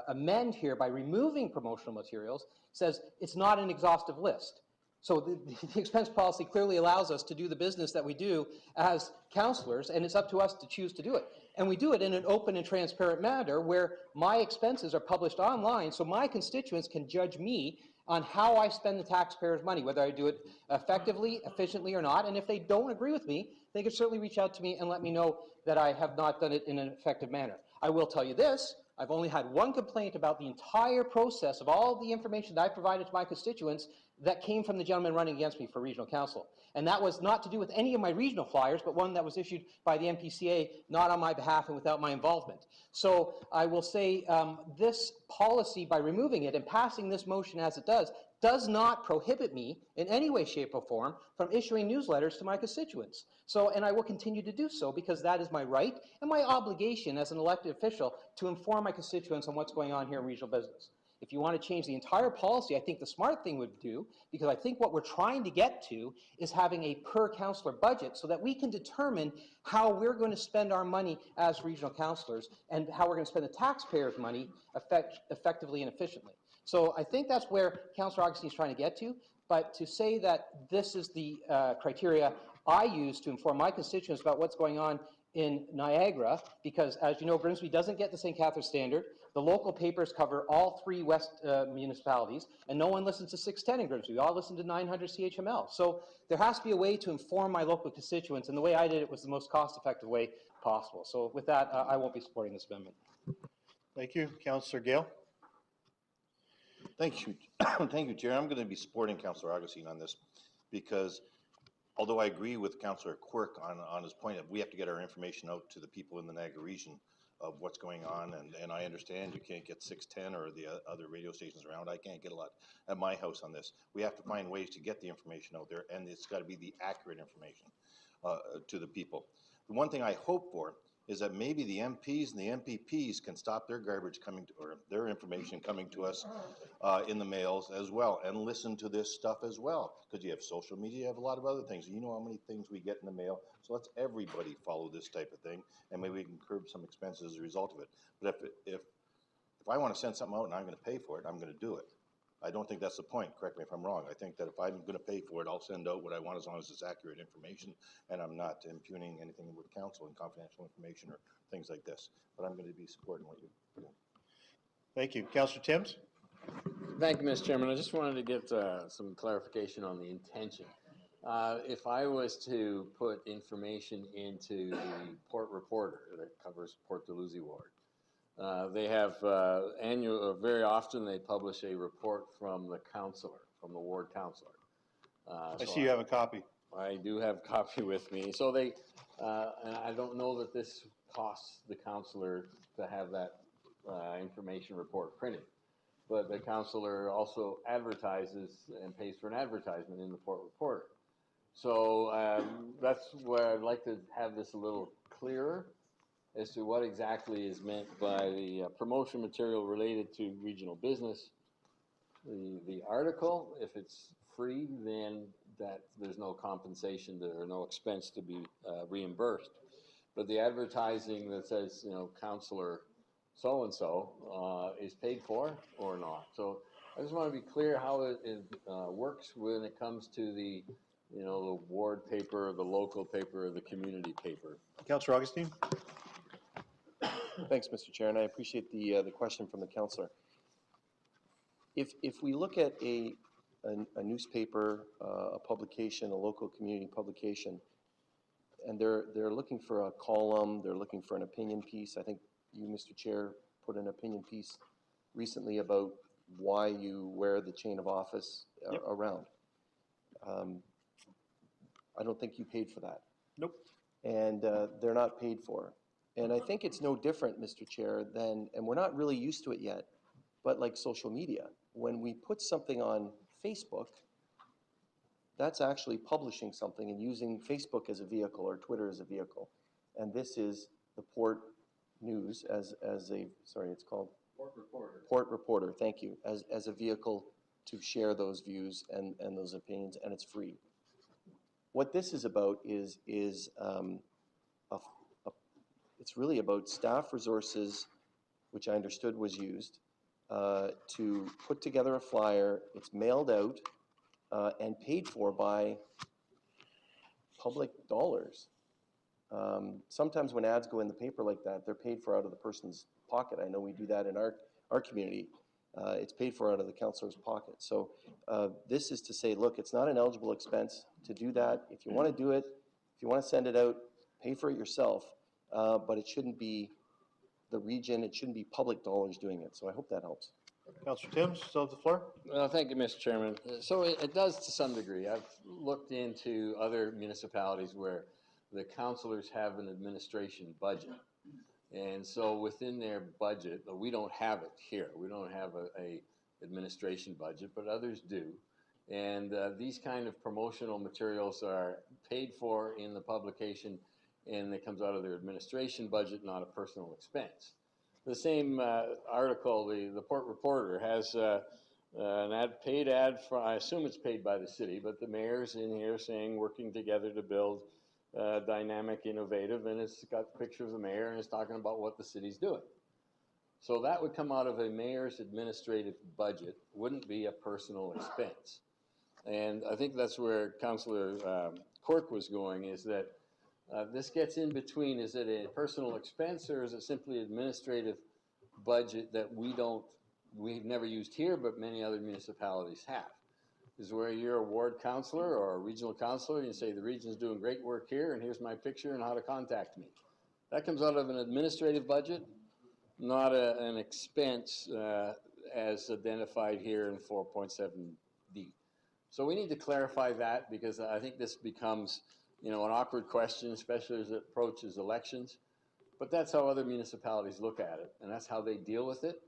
amend here by removing promotional materials, says it's not an exhaustive list. So the expense policy clearly allows us to do the business that we do as councillors, and it's up to us to choose to do it. And we do it in an open and transparent manner where my expenses are published online so my constituents can judge me on how I spend the taxpayers' money, whether I do it effectively, efficiently, or not. And if they don't agree with me, they can certainly reach out to me and let me know that I have not done it in an effective manner. I will tell you this, I've only had one complaint about the entire process of all the information that I provided to my constituents that came from the gentleman running against me for regional council. And that was not to do with any of my regional flyers, but one that was issued by the MPCA, not on my behalf and without my involvement. So I will say this policy, by removing it and passing this motion as it does not prohibit me in any way, shape, or form from issuing newsletters to my constituents. So, and I will continue to do so because that is my right and my obligation as an elected official to inform my constituents on what's going on here in regional business. If you want to change the entire policy, I think the smart thing would do, because I think what we're trying to get to is having a per councillor budget so that we can determine how we're going to spend our money as regional councillors and how we're going to spend the taxpayers' money effectively and efficiently. So I think that's where Councillor Augustine is trying to get to, but to say that this is the criteria I use to inform my constituents about what's going on in Niagara, because as you know, Grimsby doesn't get the St. Catharines standard. The local papers cover all 3 west municipalities, and no one listens to 610 in Grimsby. We all listen to 900 CHML. So there has to be a way to inform my local constituents, and the way I did it was the most cost-effective way possible. So with that, I won't be supporting this amendment. Thank you. Councillor Gale. Thank you. Thank you, Chair. I'm going to be supporting Councillor Augustine on this because although I agree with Councillor Quirk on his point of we have to get our information out to the people in the Niagara region of what's going on, and I understand you can't get 610 or the other radio stations around. I can't get a lot at my house on this. We have to find ways to get the information out there, and it's got to be the accurate information to the people. The one thing I hope for is that maybe the MPs and the MPPs can stop their garbage coming to, or their information coming to us in the mails as well, and listen to this stuff as well, because you have social media, you have a lot of other things. You know how many things we get in the mail, so let's everybody follow this type of thing, and maybe we can curb some expenses as a result of it. But if I want to send something out and I'm going to pay for it, I'm going to do it. I don't think that's the point. Correct me if I'm wrong. I think that if I'm going to pay for it, I'll send out what I want as long as it's accurate information, and I'm not impugning anything with council and confidential information or things like this. But I'm going to be supporting what you're doing. Thank you. Councillor Timms? Thank you, Mr. Chairman. I just wanted to get some clarification on the intention. If I was to put information into the Port Reporter that covers Port Dalhousie Ward, they have very often they publish a report from the councillor, from the ward councillor. I see you have a copy. I do have a copy with me. So they, and I don't know that this costs the councillor to have that information report printed, but the councillor also advertises and pays for an advertisement in the Port Reporter. So that's where I'd like to have this a little clearer as to what exactly is meant by the promotion material related to regional business. The article, if it's free, then that there's no compensation or no expense to be reimbursed. But the advertising that says, you know, Councillor so-and-so is paid for or not. So I just want to be clear how it works when it comes to the, you know, the ward paper, the local paper, the community paper. Councillor Augustine? Thanks, Mr. Chair, and I appreciate the question from the councillor. If we look at a newspaper, a publication, a local community publication, and they're looking for a column, they're looking for an opinion piece. I think you, Mr. Chair, put an opinion piece recently about why you wear the chain of office around. I don't think you paid for that. Nope. And they're not paid for. And I think it's no different, Mr. Chair, than, and we're not really used to it yet, but like social media. When we put something on Facebook, that's actually publishing something and using Facebook as a vehicle or Twitter as a vehicle. And this is the Port News as a, sorry, it's called? Port Reporter. Port Reporter, thank you, as a vehicle to share those views and those opinions, and it's free. What this is about is it's really about staff resources, which I understood was used, to put together a flyer. It's mailed out and paid for by public dollars. Sometimes when ads go in the paper like that, they're paid for out of the person's pocket. I know we do that in our community. It's paid for out of the councillor's pocket. So this is to say, look, it's not an eligible expense to do that. If you want to do it, if you want to send it out, pay for it yourself. But it shouldn't be the region, it shouldn't be public dollars doing it. So I hope that helps. Councillor Timms, still have the floor. Thank you, Mr. Chairman. So it does to some degree. I've looked into other municipalities where the councillors have an administration budget. And so within their budget, we don't have it here. We don't have a administration budget, but others do. And these kind of promotional materials are paid for in the publication, and it comes out of their administration budget, not a personal expense. the same article, the Port Reporter has an paid ad for, I assume it's paid by the city, but the mayor's in here saying working together to build dynamic, innovative, and it's got the picture of the mayor and it's talking about what the city's doing. So that would come out of a mayor's administrative budget, wouldn't be a personal expense. And I think that's where Councillor Quirk was going, is that this gets in between, is it a personal expense or is it simply administrative budget that we've never used here, but many other municipalities have? Is where you're a ward councillor or a regional councillor and you say the region's doing great work here and here's my picture and how to contact me. That comes out of an administrative budget, not an expense as identified here in 4.7D. So we need to clarify that, because I think this becomes, an awkward question, especially as it approaches elections. But that's how other municipalities look at it, and that's how they deal with it.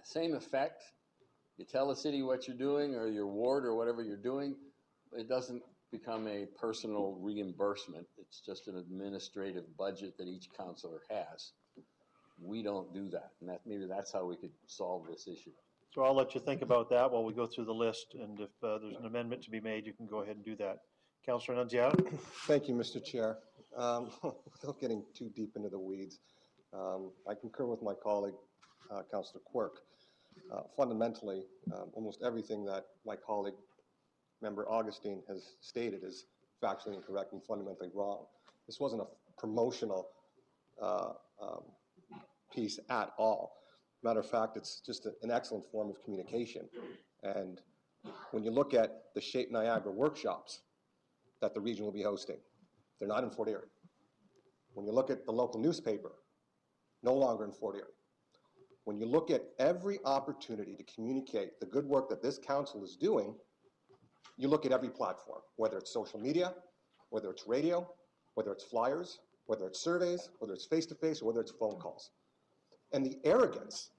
Same effect. You tell the city what you're doing, or your ward, or whatever you're doing, it doesn't become a personal reimbursement. It's just an administrative budget that each councillor has. We don't do that, and maybe that's how we could solve this issue. So I'll let you think about that while we go through the list, and if there's an amendment to be made, you can go ahead and do that. Councillor Nunziata. Thank you, Mr. Chair. Without getting too deep into the weeds, I concur with my colleague, Councillor Quirk. Fundamentally, almost everything that my colleague, Member Augustine, has stated is factually incorrect and fundamentally wrong. This wasn't a promotional piece at all. Matter of fact, it's just an excellent form of communication. And when you look at the Shape Niagara workshops that the region will be hosting, they're not in Fort Erie. When you look at the local newspaper, no longer in Fort Erie. When you look at every opportunity to communicate the good work that this council is doing, you look at every platform, whether it's social media, whether it's radio, whether it's flyers, whether it's surveys, whether it's face-to-face, or whether it's phone calls. And the arrogance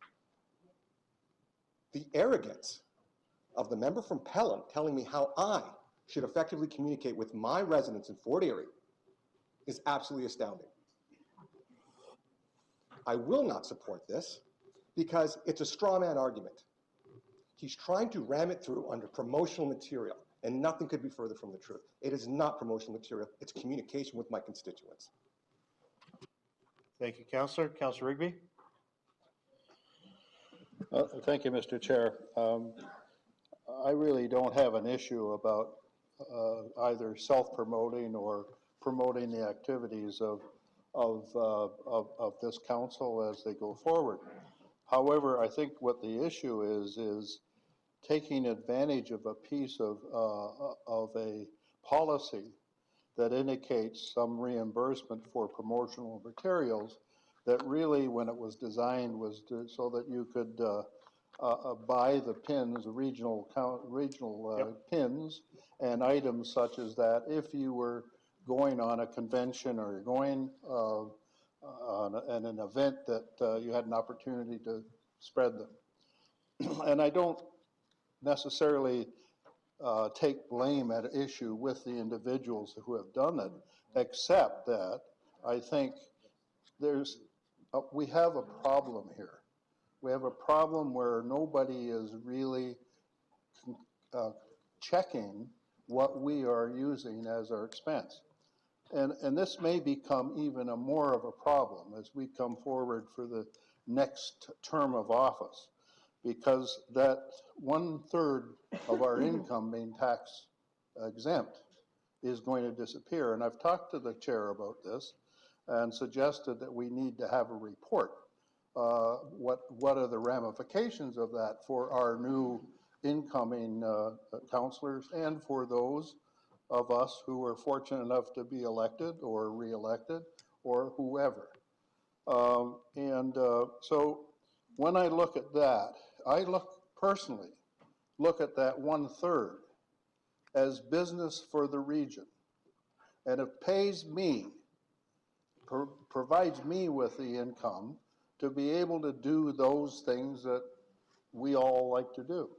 of the member from Pelham telling me how I should effectively communicate with my residents in Fort Erie is absolutely astounding. I will not support this because it's a straw man argument. He's trying to ram it through under promotional material, and nothing could be further from the truth. It is not promotional material, it's communication with my constituents. Thank you, Councillor. Councillor Rigby. Thank you, Mr. Chair. I really don't have an issue about either self-promoting or promoting the activities of this council as they go forward. However, I think what the issue is taking advantage of a piece of a policy that indicates some reimbursement for promotional materials that really, when it was designed, was so that you could buy the pins, regional pins, and items such as that if you were going on a convention or going on an event that you had an opportunity to spread them. And I don't necessarily take blame at issue with the individuals who have done it, except that I think we have a problem here. We have a problem where nobody is really checking what we are using as our expense. And this may become even more of a problem as we come forward for the next term of office, because that 1/3 of our income being tax exempt is going to disappear. And I've talked to the chair about this and suggested that we need to have a report. What are the ramifications of that for our new incoming councillors and for those of us who are fortunate enough to be elected or re-elected or whoever. So when I look at that, I personally look at that 1/3 as business for the region. And it pays me, provides me with the income to be able to do those things that we all like to do.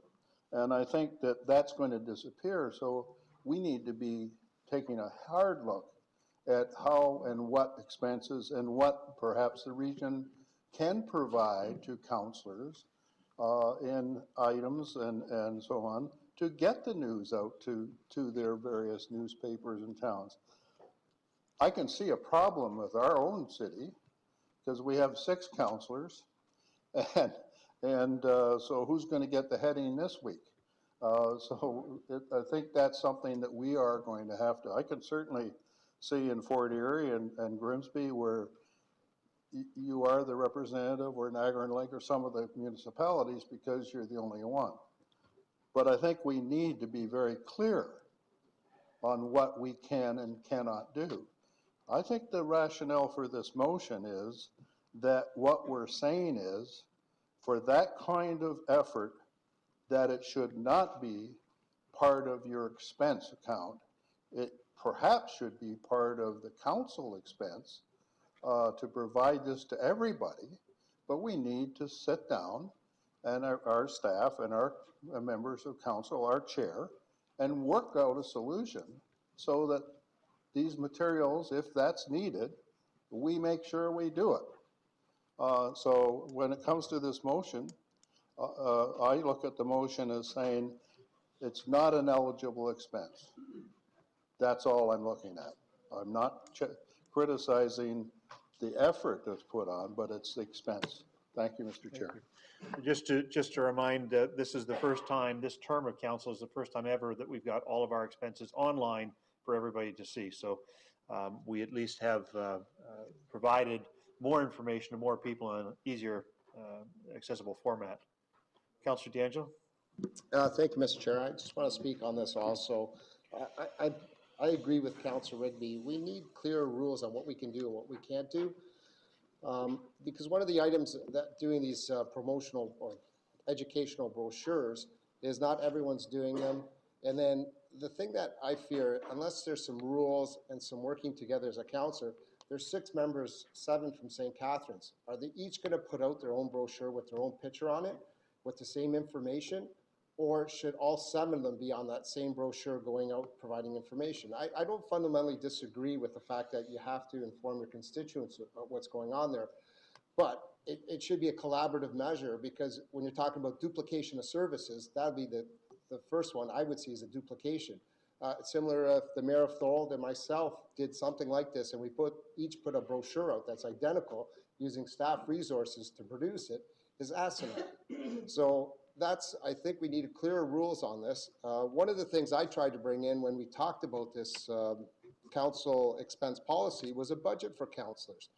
And I think that that's going to disappear. So we need to be taking a hard look at how and what expenses and what perhaps the region can provide to counselors in items and so on to get the news out to their various newspapers and towns. I can see a problem with our own city because we have 6 counselors, and so who's going to get the heading this week? I think that's something that we are going to have to. I can certainly see in Fort Erie and Grimsby where you are the representative, or Niagara and Lake, or some of the municipalities because you're the only one. But I think we need to be very clear on what we can and cannot do. I think the rationale for this motion is that what we're saying is, for that kind of effort, that it should not be part of your expense account. It perhaps should be part of the council expense to provide this to everybody, but we need to sit down, and our staff and our members of council, our chair, and work out a solution so that these materials, if that's needed, we make sure we do it. So when it comes to this motion, I look at the motion as saying it's not an eligible expense. That's all I'm looking at. I'm not criticizing the effort that's put on, but it's the expense. Thank you, Mr. Chair. Just to remind, this is the first time, this term of council is the first time ever that we've got all of our expenses online for everybody to see. So we at least have provided more information to more people in an easier accessible format. Councillor D'Angelo? Thank you, Mr. Chair. I just want to speak on this also. I agree with Councillor Rigby. We need clear rules on what we can do and what we can't do. Because one of the items that doing these promotional or educational brochures is not everyone's doing them. And then the thing that I fear, unless there's some rules and some working together as a councillor, there's 6 members, 7 from St. Catharines. Are they each going to put out their own brochure with their own picture on it, with the same information? Or should all 7 of them be on that same brochure going out providing information? I don't fundamentally disagree with the fact that you have to inform your constituents of what's going on there, but it should be a collaborative measure, because when you're talking about duplication of services, that would be the first one I would see as a duplication. Similar if the Mayor of Thorold and myself did something like this and we each put a brochure out that's identical using staff resources to produce it, is asinine. So I think we need clearer rules on this. One of the things I tried to bring in when we talked about this council expense policy was a budget for councillors,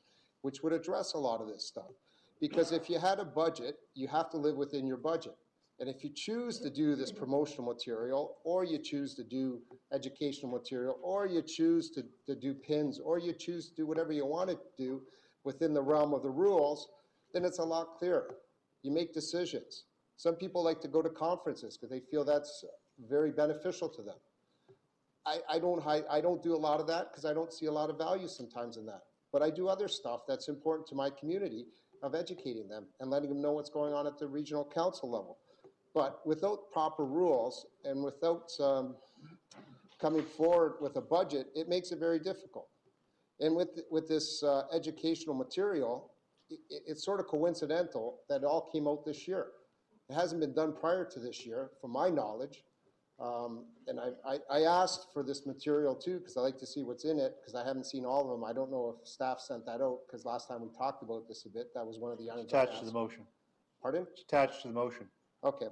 which would address a lot of this stuff. Because if you had a budget, you have to live within your budget. And if you choose to do this promotional material, or you choose to do educational material, or you choose to do pins, or you choose to do whatever you want to do within the realm of the rules, then it's a lot clearer. You make decisions. Some people like to go to conferences because they feel that's very beneficial to them. I don't do a lot of that because I don't see a lot of value sometimes in that. But I do other stuff that's important to my community of educating them and letting them know what's going on at the regional council level. But without proper rules and without coming forward with a budget, it makes it very difficult. And with this educational material, it's sort of coincidental that it all came out this year. It hasn't been done prior to this year, from my knowledge. And I asked for this material too, because I like to see what's in it, because I haven't seen all of them. I don't know if staff sent that out, because last time we talked about this a bit, that was one of the items Attached to the motion. Pardon? It's attached to the motion. Okay.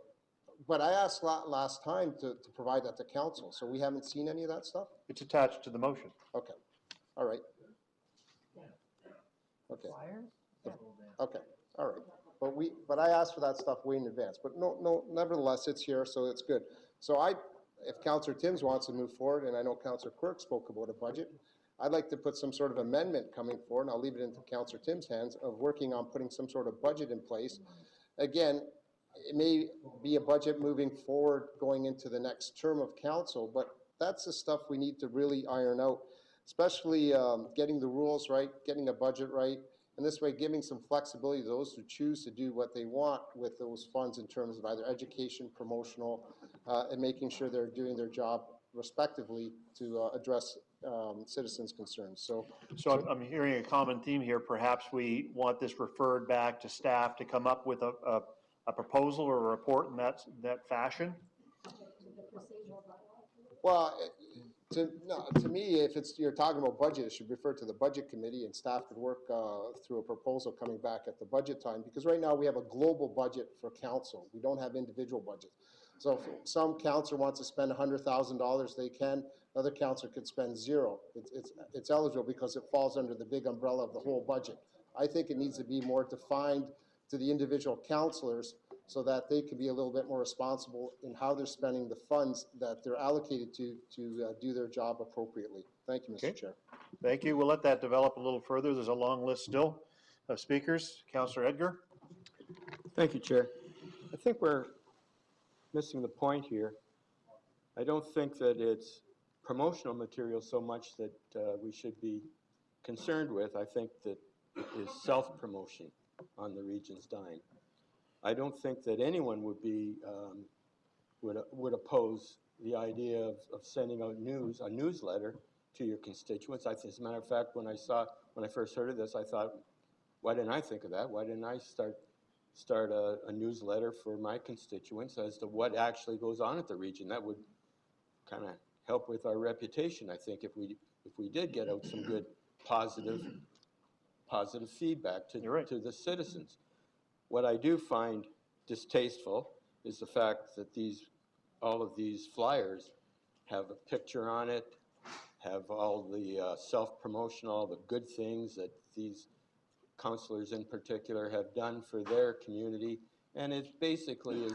But I asked last time to provide that to council, so we haven't seen any of that stuff? It's attached to the motion. Okay. All right. Okay. Okay. All right. But I asked for that stuff way in advance. But no, nevertheless, it's here, so it's good. So if Councillor Timms wants to move forward, and I know Councillor Quirk spoke about a budget, I'd like to put some sort of amendment coming forward, and I'll leave it into Councillor Timms' hands, of working on putting some sort of budget in place. Again, it may be a budget moving forward going into the next term of council, but that's the stuff we need to really iron out, especially getting the rules right, getting a budget right, and this way giving some flexibility to those who choose to do what they want with those funds in terms of either education, promotional, and making sure they're doing their job respectively to address citizens' concerns. So I'm hearing a common theme here. Perhaps we want this referred back to staff to come up with a proposal or a report in that fashion? Well, to me, if you're talking about budget, it should refer to the budget committee, and staff could work through a proposal coming back at the budget time, because right now we have a global budget for council. We don't have individual budgets. So if some councilor wants to spend $100,000, they can. Another councilor could spend zero. It's eligible because it falls under the big umbrella of the whole budget. I think it needs to be more defined to the individual councilors so that they can be a little bit more responsible in how they're spending the funds that they're allocated to do their job appropriately. Thank you, Mr. Chair. Thank you. We'll let that develop a little further. There's a long list still of speakers. Councillor Edgar. Thank you, Chair. I think we're missing the point here. I don't think that it's promotional material so much that we should be concerned with. I think that it is self-promotion on the region's dime. I don't think that anyone would be would oppose the idea of sending out a newsletter to your constituents. As a matter of fact, when I first heard of this, I thought, why didn't I think of that? Why didn't I start a newsletter for my constituents as to what actually goes on at the region? That would kind of help with our reputation, I think, if we did get out some good positive feedback to the citizens. What I do find distasteful is the fact that all of these flyers have a picture on it, have all the self-promotion, all the good things that these councillors in particular have done for their community, and it basically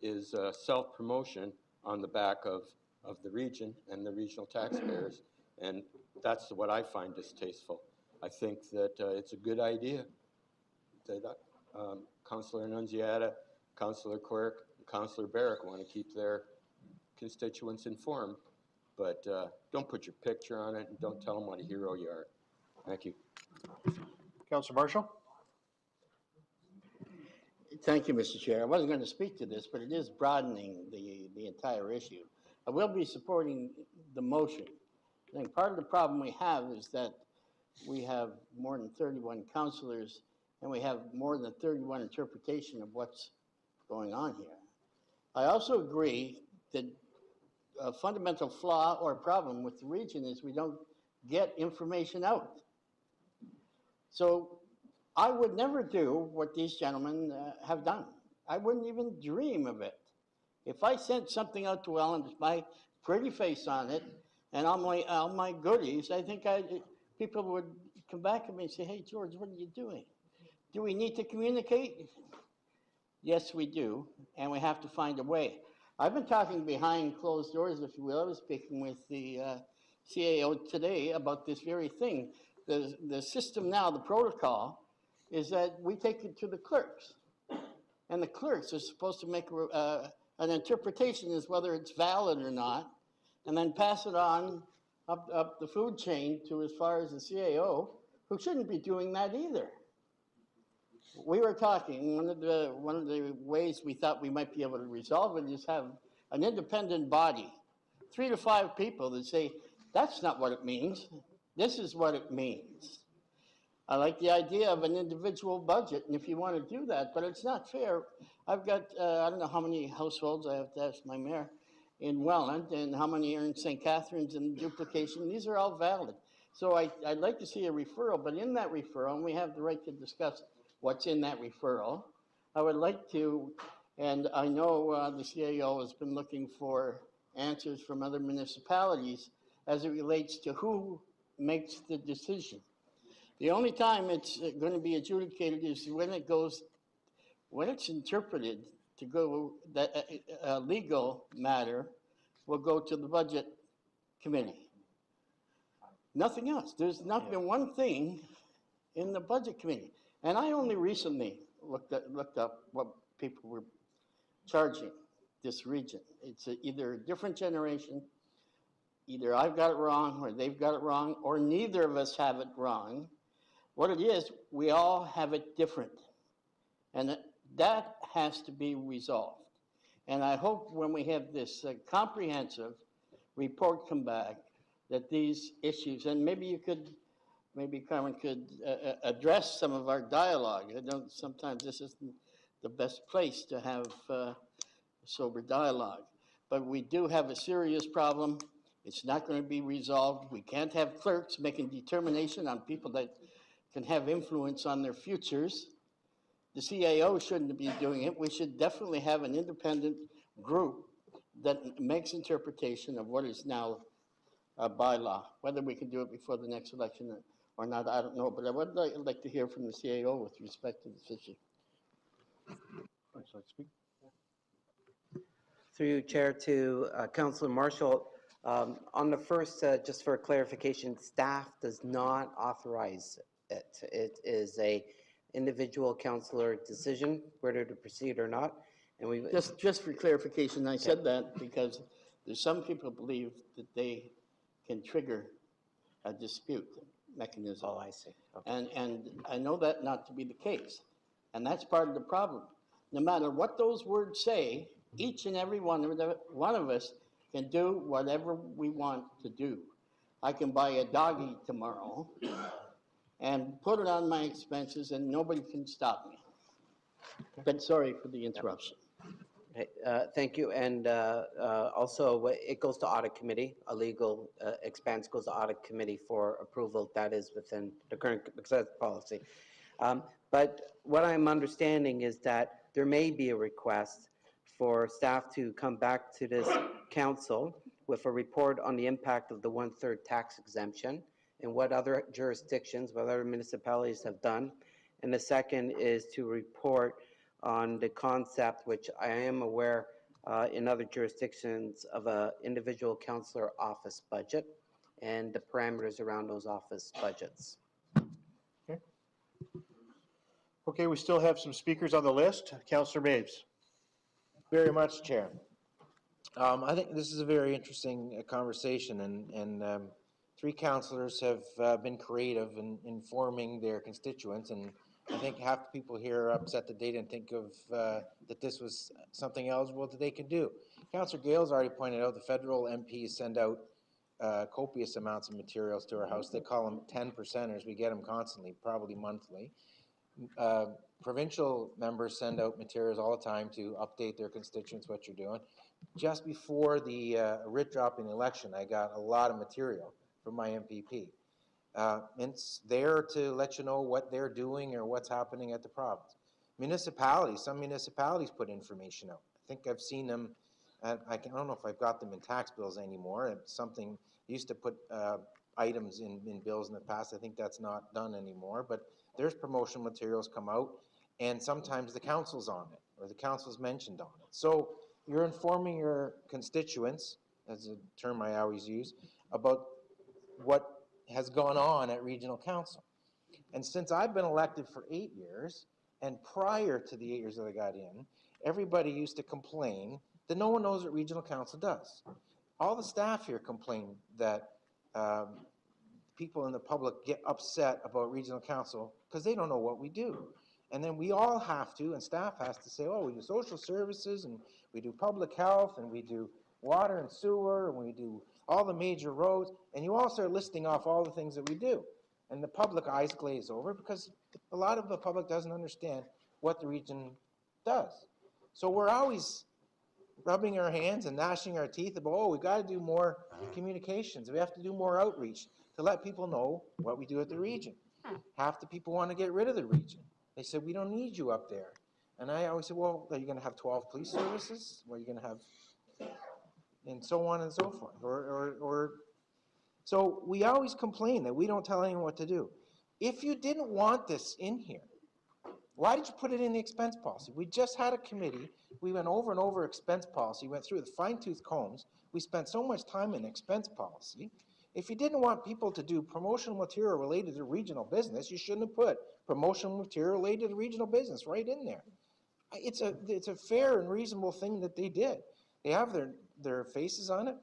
is self-promotion on the back of the region and the regional taxpayers, and that's what I find distasteful. I think that it's a good idea that Councillor Annunziata, Councillor Quirk, and Councillor Barrick want to keep their constituents informed, but don't put your picture on it and don't tell them what a hero you are. Thank you. Councillor Marshall. Thank you, Mr. Chair. I wasn't going to speak to this, but it is broadening the entire issue. I will be supporting the motion. I think part of the problem we have is that we have more than 31 councillors and we have more than 31 interpretation of what's going on here. I also agree that a fundamental flaw or problem with the region is we don't get information out. So I would never do what these gentlemen have done. I wouldn't even dream of it. If I sent something out to Ellen with my pretty face on it and all my goodies, I think people would come back at me and say, hey, George, what are you doing? Do we need to communicate? Yes, we do, and we have to find a way. I've been talking behind closed doors, if you will. I was speaking with the CAO today about this very thing. The system now, the protocol, is that we take it to the clerks. And the clerks are supposed to make an interpretation as whether it's valid or not, and then pass it on up the food chain to as far as the CAO, who shouldn't be doing that either. We were talking, one of the ways we thought we might be able to resolve it is have an independent body, 3 to 5 people that say, that's not what it means, this is what it means. I like the idea of an individual budget, and if you want to do that, but it's not fair. I've got, I don't know how many households, I have to ask my mayor, in Welland, and how many are in St. Catharines and duplication. These are all valid. So I'd like to see a referral, but in that referral, and we have the right to discuss what's in that referral, I would like to, and I know the CAO has been looking for answers from other municipalities as it relates to who makes the decision. The only time it's going to be adjudicated is when it's interpreted to go, that a legal matter will go to the budget committee. Nothing else. There's not been one thing in the budget committee. And I only recently looked up what people were charging this region. It's either a different generation, either I've got it wrong or they've got it wrong, or neither of us have it wrong. What it is, we all have it different. And that has to be resolved. And I hope when we have this comprehensive report come back, that these issues, and maybe Carmen could address some of our dialogue. I know sometimes this isn't the best place to have sober dialogue, but we do have a serious problem. It's not going to be resolved. We can't have clerks making determination on people that can have influence on their futures. The CAO shouldn't be doing it. We should definitely have an independent group that makes interpretation of what is now a bylaw. Whether we can do it before the next election or not, I don't know. But I would like to hear from the CAO with respect to this issue. Through you, Chair, to Councillor Marshall. On the first, just for clarification, staff does not authorize it. It is a individual councillor decision whether to proceed or not. And we just for clarification, I said that because there's some people believe that they can trigger a dispute mechanism. Oh, I see. Okay. And I know that not to be the case. And that's part of the problem. No matter what those words say, each and every one of us can do whatever we want to do. I can buy a doggy tomorrow and put it on my expenses and nobody can stop me. But sorry for the interruption. Okay, thank you. And also, it goes to audit committee. A legal expense goes to audit committee for approval. That is within the current success policy. But what I'm understanding is that there may be a request for staff to come back to this council with a report on the impact of the 1/3 tax exemption and what other jurisdictions, what other municipalities have done. And the second is to report on the concept, which I am aware in other jurisdictions, of an individual councillor office budget and the parameters around those office budgets. Okay. Okay, we still have some speakers on the list. Councillor Mapes. Very much, Chair. I think this is a very interesting conversation, and three councillors have been creative in informing their constituents, and I think half the people here are upset that they didn't think of that this was something eligible that they could do. Councillor Gale's already pointed out the federal MPs send out copious amounts of materials to our house. They call them 10%ers. We get them constantly, probably monthly. Provincial members send out materials all the time to update their constituents what you're doing. Just before the writ drop in the election, I got a lot of material from my MPP. It's there to let you know what they're doing or what's happening at the province. Municipalities, some municipalities put information out. I think I've seen them, I don't know if I've got them in tax bills anymore. It's something, used to put items in bills in the past. I think that's not done anymore, but there's promotional materials come out, and sometimes the council's on it, or the council's mentioned on it. So you're informing your constituents, as a term I always use, about what has gone on at regional council. And since I've been elected for 8 years, and prior to the 8 years that I got in, everybody used to complain that no one knows what regional council does. All the staff here complain that people in the public get upset about regional council because they don't know what we do. And then we all have to, and staff has to say, oh, we do social services, and we do public health, and we do water and sewer, and we do all the major roads, and you all start listing off all the things that we do. And the public eyes glaze over because a lot of the public doesn't understand what the region does. So we're always rubbing our hands and gnashing our teeth about, oh, we've got to do more communications. We have to do more outreach to let people know what we do at the region. Half the people want to get rid of the region. They said, we don't need you up there. And I always said, well, are you going to have 12 police services? What are you going to have? And so on and so forth. So we always complain that we don't tell anyone what to do. If you didn't want this in here, why did you put it in the expense policy? We just had a committee. We went over and over expense policy, went through with fine-tooth combs. We spent so much time in expense policy. If you didn't want people to do promotional material related to regional business, you shouldn't have put promotional material related to regional business right in there. It's a fair and reasonable thing that they did. They have their faces on it.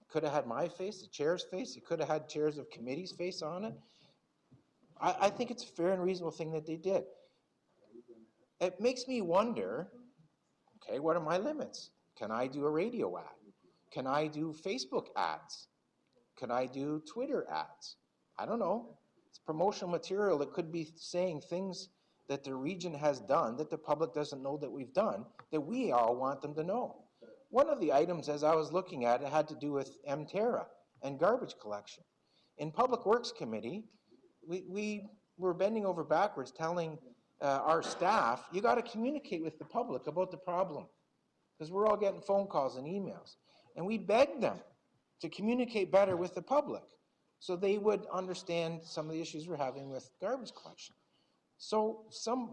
Could have had my face, the chair's face. It could have had chairs of committees' face on it. I think it's a fair and reasonable thing that they did. It makes me wonder, okay, what are my limits? Can I do a radio ad? Can I do Facebook ads? Can I do Twitter ads? I don't know. It's promotional material that could be saying things that the region has done that the public doesn't know that we've done, that we all want them to know. One of the items, as I was looking at it, had to do with MTerra and garbage collection. In Public Works Committee, we were bending over backwards telling our staff, you got to communicate with the public about the problem, because we're all getting phone calls and emails. And we begged them to communicate better with the public so they would understand some of the issues we're having with garbage collection. So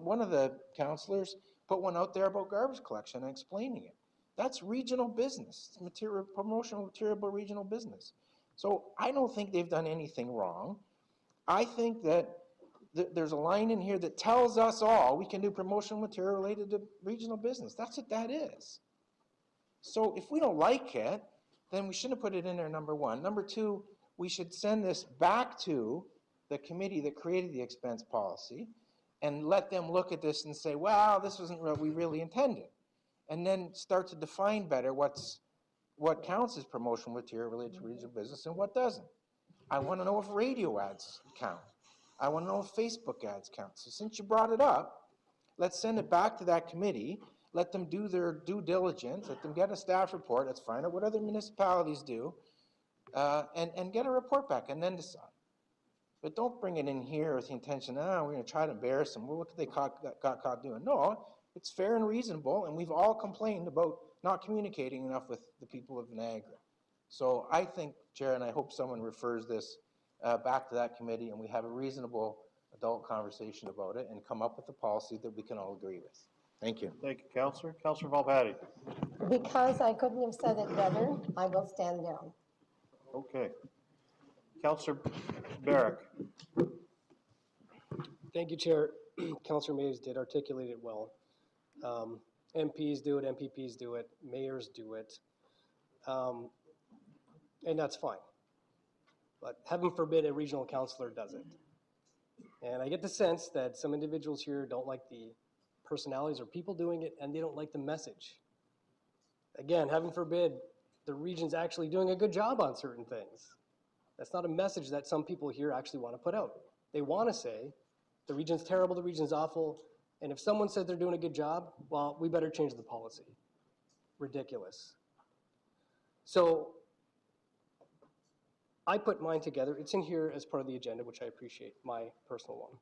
one of the councillors put one out there about garbage collection and explaining it. That's regional business, it's promotional material about regional business. So I don't think they've done anything wrong. I think that there's a line in here that tells us all we can do promotional material related to regional business. That's what that is. So if we don't like it, then we shouldn't have put it in there, number one. Number two, we should send this back to the committee that created the expense policy and let them look at this and say, wow, this wasn't what we really intended. And then start to define better what counts as promotional material related to regional business and what doesn't. I want to know if radio ads count. I want to know if Facebook ads count. So since you brought it up, let's send it back to that committee. Let them do their due diligence. Let them get a staff report. Let's find out what other municipalities do and get a report back and then decide. But don't bring it in here with the intention, we're going to try to embarrass them. Well, look what they got caught doing. No, it's fair and reasonable, and we've all complained about not communicating enough with the people of Niagara. So I think, Chair, and I hope someone refers this back to that committee and we have a reasonable adult conversation about it and come up with a policy that we can all agree with. Thank you. Thank you, Councillor. Councillor Valpatti. Because I couldn't have said it better, I will stand down. Okay. Councillor Barrick. Thank you, Chair. Councillor Mays did articulate it well. MPs do it, MPPs do it, mayors do it, and that's fine. But heaven forbid a regional councillor does it. And I get the sense that some individuals here don't like the personalities or people doing it, and they don't like the message. Again, heaven forbid the region's actually doing a good job on certain things. That's not a message that some people here actually want to put out. They want to say, the region's terrible, the region's awful, and if someone says they're doing a good job, well, we better change the policy. Ridiculous. So I put mine together. It's in here as part of the agenda, which I appreciate, my personal one.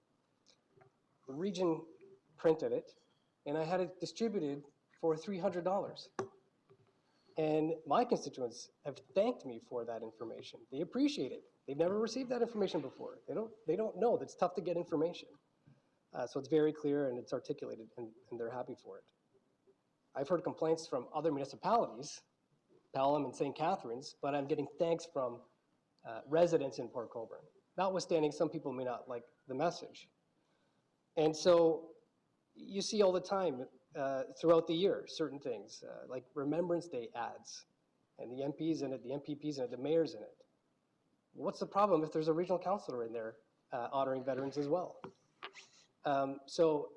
The region printed it, and I had it distributed for $300. And my constituents have thanked me for that information. They appreciate it. They've never received that information before. They don't know that it's tough to get information. So it's very clear and it's articulated, and they're happy for it. I've heard complaints from other municipalities, Pelham and St. Catharines, but I'm getting thanks from residents in Port Colborne. Notwithstanding, some people may not like the message. And so you see all the time throughout the year certain things, like Remembrance Day ads, and the MPs in it, the MPPs in it, the mayors in it. What's the problem if there's a regional councillor in there honoring veterans as well? So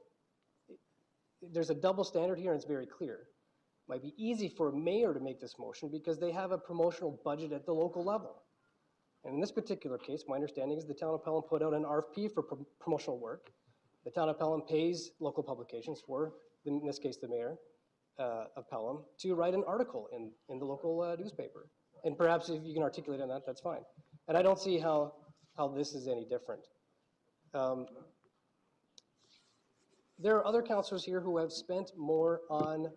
there's a double standard here, and it's very clear. It might be easy for a mayor to make this motion because they have a promotional budget at the local level. And in this particular case, my understanding is the town of Pelham put out an RFP for promotional work. The town of Pelham pays local publications for, in this case, the mayor of Pelham, to write an article in the local newspaper. And perhaps if you can articulate on that, that's fine. And I don't see how this is any different. There are other councillors here who have spent more on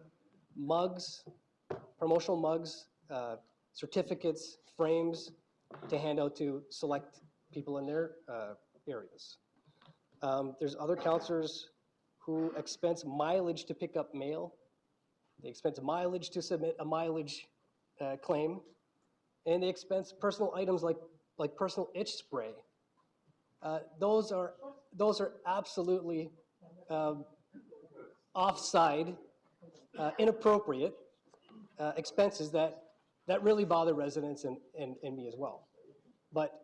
mugs, promotional mugs, certificates, frames to hand out to select people in their areas. There's other councillors who expense mileage to pick up mail. They expense mileage to submit a mileage claim. And they expense personal items like personal itch spray. Those are absolutely offside, inappropriate expenses that really bother residents and me as well. But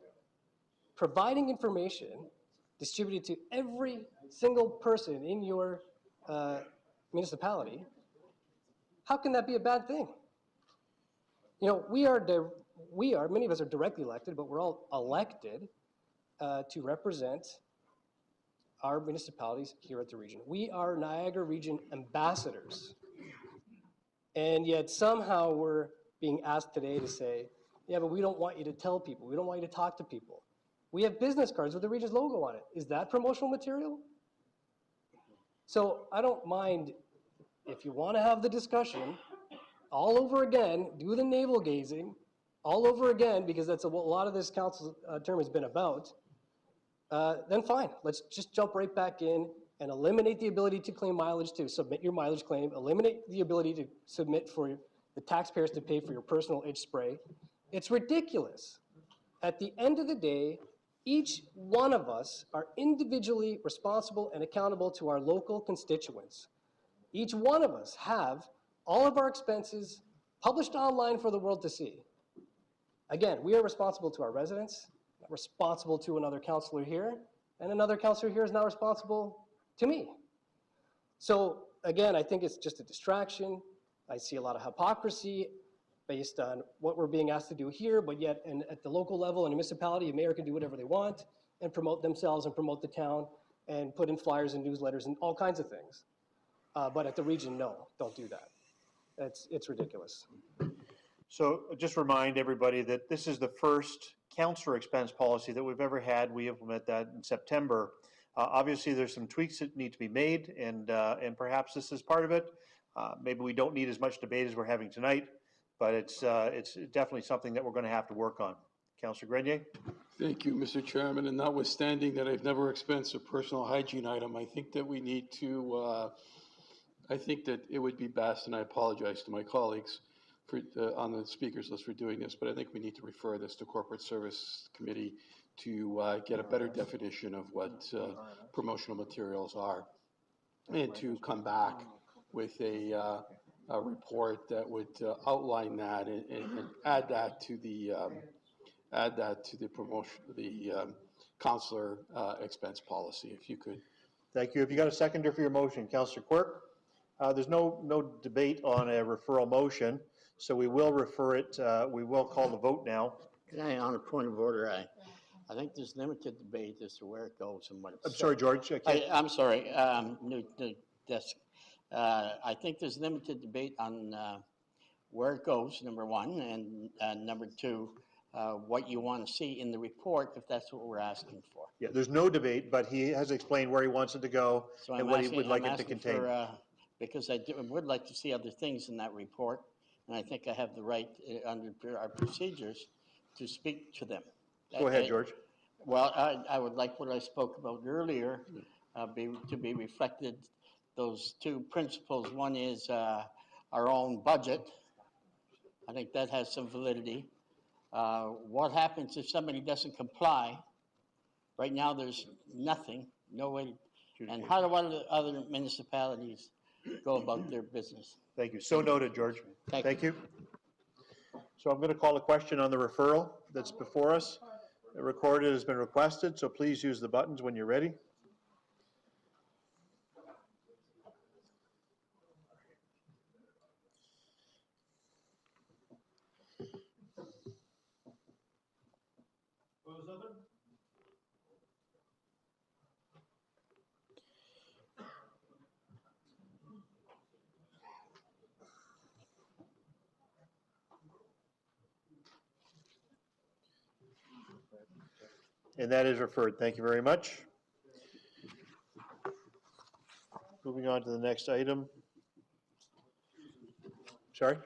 providing information distributed to every single person in your municipality, how can that be a bad thing? You know, we are many of us are directly elected, but we're all elected to represent our municipalities here at the region. We are Niagara Region ambassadors. And yet somehow we're being asked today to say, yeah, but we don't want you to tell people. We don't want you to talk to people. We have business cards with the region's logo on it. Is that promotional material? So I don't mind if you want to have the discussion all over again, do the navel gazing all over again, because that's what a lot of this council term has been about, then fine. Let's just jump right back in and eliminate the ability to claim mileage, to submit your mileage claim, eliminate the ability to submit for the taxpayers to pay for your personal itch spray. It's ridiculous. At the end of the day, each one of us are individually responsible and accountable to our local constituents. Each one of us have all of our expenses published online for the world to see. Again, we are responsible to our residents, responsible to another councillor here, and another councillor here is now responsible to me. So again, I think it's just a distraction. I see a lot of hypocrisy based on what we're being asked to do here, but yet at the local level in a municipality, a mayor can do whatever they want and promote themselves and promote the town and put in flyers and newsletters and all kinds of things. But at the region, no, don't do that. It's ridiculous. So just remind everybody that this is the first councillor expense policy that we've ever had. We implement that in September. Obviously, there's some tweaks that need to be made, and perhaps this is part of it. Maybe we don't need as much debate as we're having tonight, but it's definitely something that we're going to have to work on. Councillor Grenier? Thank you, Mr. Chairman. And notwithstanding that I've never expensed a personal hygiene item, I think that we need to, I think that it would be best, and I apologize to my colleagues for, on the speakers list for doing this, but I think we need to refer this to Corporate Service Committee to get a better definition of what promotional materials are, and to come back with a report that would outline that and add that to the promotion, the councillor expense policy, if you could. Thank you. Have you got a seconder for your motion? Councillor Quirk? There's no debate on a referral motion, so we will refer it, we will call the vote now. Can I, on a point of order, I think there's limited debate as to where it goes and what it's. I'm sorry, George. I'm sorry, new desk. I think there's limited debate on where it goes, number one, and number two, what you want to see in the report, if that's what we're asking for. Yeah, there's no debate, but he has explained where he wants it to go and what he would like it to contain. Because I would like to see other things in that report, and I think I have the right under our procedures to speak to them. Go ahead, George. Well, I would like what I spoke about earlier to be reflected, those two principles. One is our own budget. I think that has some validity. What happens if somebody doesn't comply? Right now, there's nothing, no way. And how do other municipalities go about their business? Thank you. So noted, George. Thank you. So I'm going to call a question on the referral that's before us. The recorded has been requested, so please use the buttons when you're ready. And that is referred. Thank you very much. Moving on to the next item. Sorry?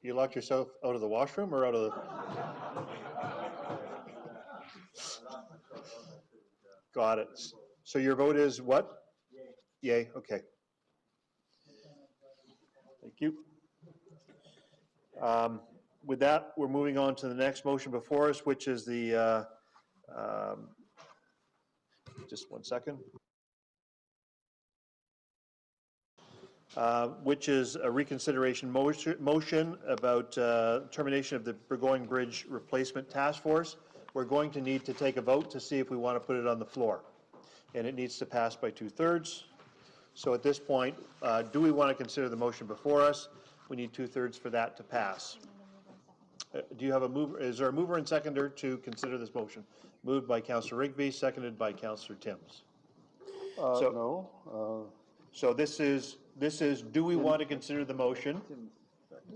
You locked yourself out of the washroom or out of the... Got it. So your vote is what? Yay. Okay. Thank you. With that, we're moving on to the next motion before us, which is the, just one second, which is a reconsideration motion about termination of the Burgoyne Bridge Replacement Task Force. We're going to need to take a vote to see if we want to put it on the floor. And it needs to pass by 2/3. So at this point, do we want to consider the motion before us? We need 2/3 for that to pass. Do you have a mover? Is there a mover and seconder to consider this motion? Moved by Councillor Rigby, seconded by Councillor Timms. So this is, do we want to consider the motion?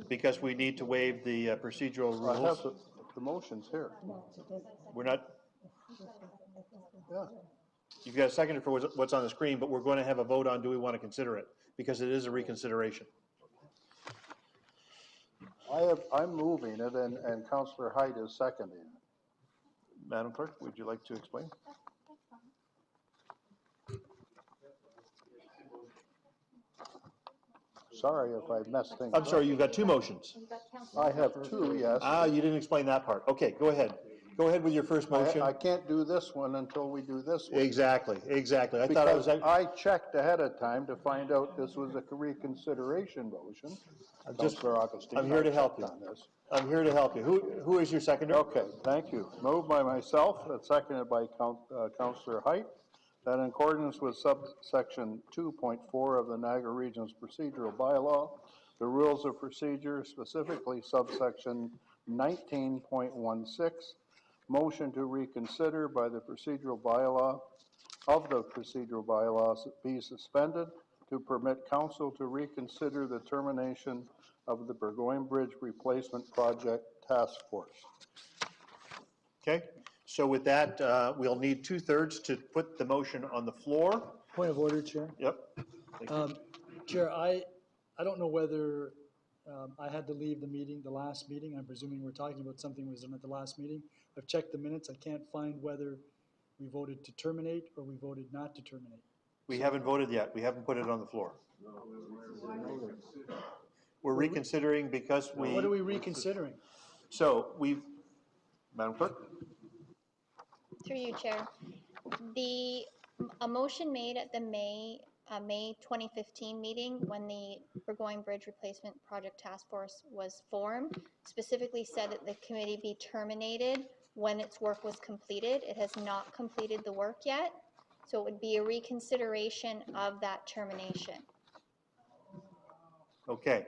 Because we need to waive the procedural I have rules. the motions here. We're not, Yeah. you've got a seconder for what's on the screen, but we're going to have a vote on do we want to consider it? Because it is a reconsideration. I'm moving it, and Councillor Height is seconding it. Madam Clerk, would you like to explain? Sorry if I messed things up. I'm sorry, you've got two motions. I have two, yes. Ah, you didn't explain that part. Okay, go ahead. Go ahead with your first motion. I can't do this one until we do this one. Exactly, exactly. I thought I was. Because I checked ahead of time to find out this was a reconsideration motion. Councillor Augustine, I'm here to help you. on this. I'm here to help you. Who is your seconder? Okay, thank you. Moved by myself, and seconded by Councillor Height, that in accordance with subsection 2.4 of the Niagara Region's procedural bylaw, the rules of procedure, specifically subsection 19.16, motion to reconsider by the procedural bylaw of the procedural bylaws be suspended to permit council to reconsider the termination of the Burgoyne Bridge Replacement Project Task Force. Okay, so with that, we'll need 2/3 to put the motion on the floor. Point of order, Chair. Yep. Thank you. Chair, I don't know whether I had to leave the meeting, the last meeting. I'm presuming we're talking about something that was done at the last meeting. I've checked the minutes. I can't find whether we voted to terminate or we voted not to terminate. We haven't voted yet. We haven't put it on the floor. We're reconsidering because we. What are we reconsidering? So Madam Clerk? Through you, Chair. A motion made at the May 2015 meeting when the Burgoyne Bridge Replacement Project Task Force was formed specifically said that the committee be terminated when its work was completed. It has not completed the work yet, so it would be a reconsideration of that termination. Okay,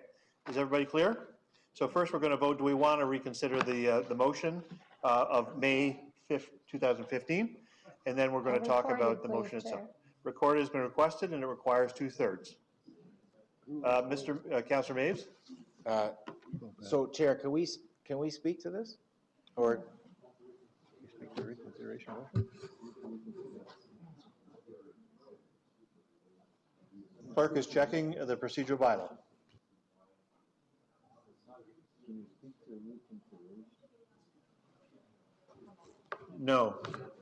is everybody clear? So first we're going to vote, do we want to reconsider the motion of May 5th, 2015? And then we're going to talk about the motion itself. Recorded has been requested and it requires 2/3. Councillor Maves? So Chair, can we speak to this? Or? You speak to the reconsideration motion? Clerk is checking the procedural bylaw. No,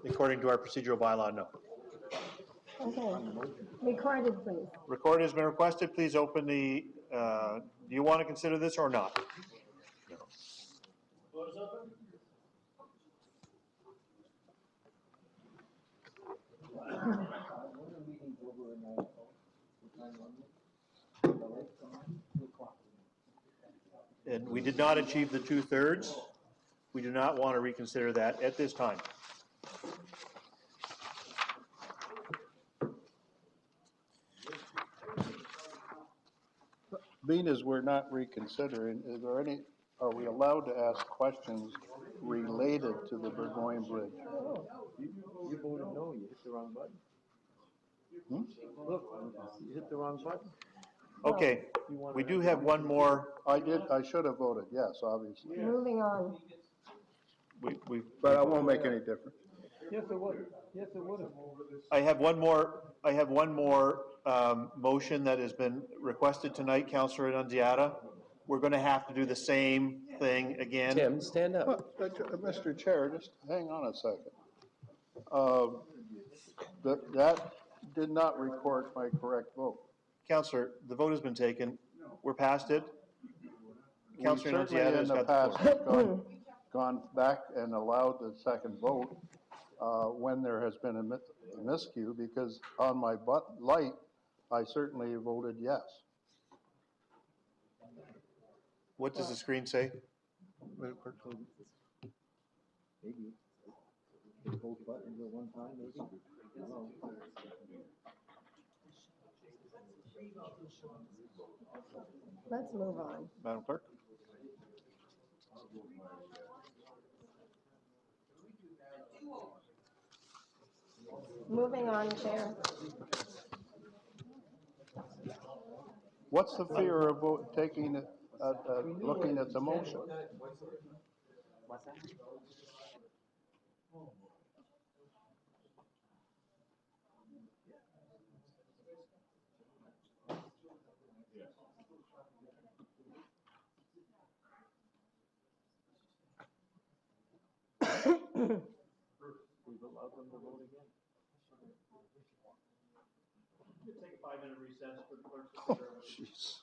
according to our procedural bylaw, no. Okay. Recorded, please. Recorded has been requested. Please open the, do you want to consider this or not? No. And we did not achieve the 2/3. We do not want to reconsider that at this time. Being as we're not reconsidering, are we allowed to ask questions related to the Burgoyne Bridge? You voted no, you hit the wrong button. Look, you hit the wrong button. Okay, we do have one more. I should have voted yes, obviously. Moving on. But it won't make any difference. Yes, it would. Yes, it would have. I have one more motion that has been requested tonight, Councillor Annunziata. We're going to have to do the same thing again. Tim, stand up. Mr. Chair, just hang on a second. That did not record my correct vote. Councillor, the vote has been taken. We're past it. Councillor Annunziata has got the floor. Gone back and allowed the second vote when there has been a miscue, because on my light, I certainly voted yes. What does the screen say? Maybe. Both buttons at one time, maybe? Let's move on. Madam Clerk? Moving on, Chair. What's the fear of taking, looking at the motion? What's that? We've allowed them to vote again. Take a 5-minute recess for the clerk to figure out. Jeez.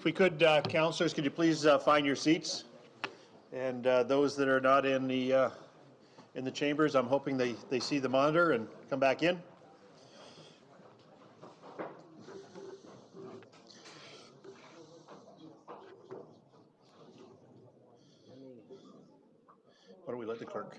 If we could, councillors, could you please find your seats? And those that are not in the chambers, I'm hoping they see the monitor and come back in. Why don't we let the clerk?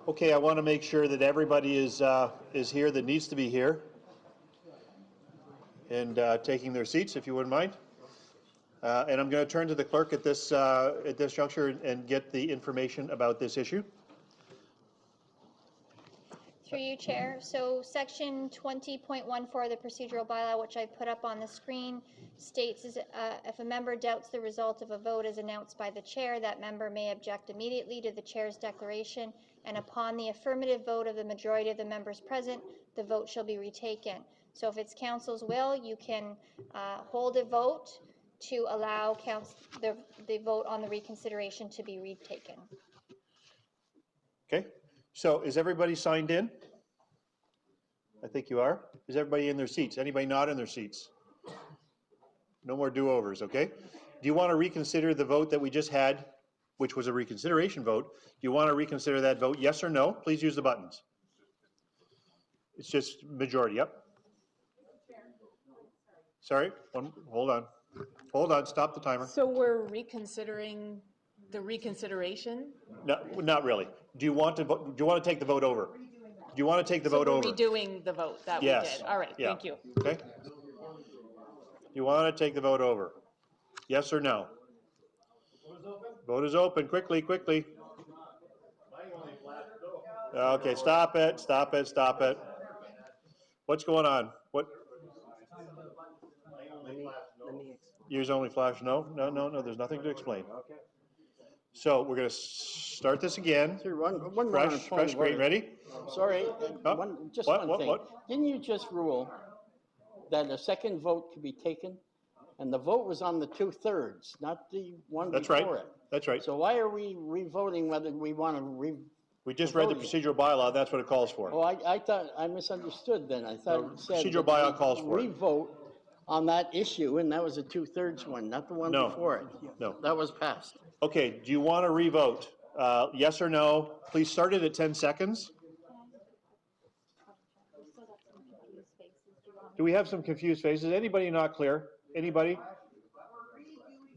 Okay, I want to make sure that everybody is here that needs to be here and taking their seats, if you wouldn't mind. And I'm going to turn to the clerk at this juncture and get the information about this issue. Through you, Chair. So section 20.14 of the procedural bylaw, which I put up on the screen, states if a member doubts the result of a vote as announced by the chair, that member may object immediately to the chair's declaration, and upon the affirmative vote of the majority of the members present, the vote shall be retaken. So if it's council's will, you can hold a vote to allow the vote on the reconsideration to be retaken. Okay, so is everybody signed in? I think you are. Is everybody in their seats? Anybody not in their seats? No more do-overs, okay? Do you want to reconsider the vote that we just had, which was a reconsideration vote? Do you want to reconsider that vote, yes or no? Please use the buttons. It's just majority, yep. Sorry, hold on. Hold on, stop the timer. So we're reconsidering the reconsideration? No, not really. Do you want to take the vote over? Do you want to take the vote over? Redoing the vote that we Yes. did. All right, Yeah. thank you. Okay. You want to take the vote over? Yes or no? Vote is open. Quickly, quickly. Okay, stop it, stop it, stop it. What's going on? What? Yours only flash no? No, no, no, there's nothing to explain. So we're going to start this again. Sir, one fresh, great, ready? Sorry, Oh, one thing. What? Didn't you just rule that a second vote could be taken? And the vote was on the 2/3, not the one That's before right. it. That's right. So why are we re-voting whether we want to We just read the procedural bylaw. That's what it calls for. Oh, I thought, I misunderstood then. I thought it said. Procedural bylaw calls for it. Re-vote on that issue, and that was a 2/3 one, not the one No. before it. No. That was passed. Okay, do you want to re-vote? Yes or no? Please start it at 10 seconds. Do we have some confused faces? Anybody not clear? Anybody?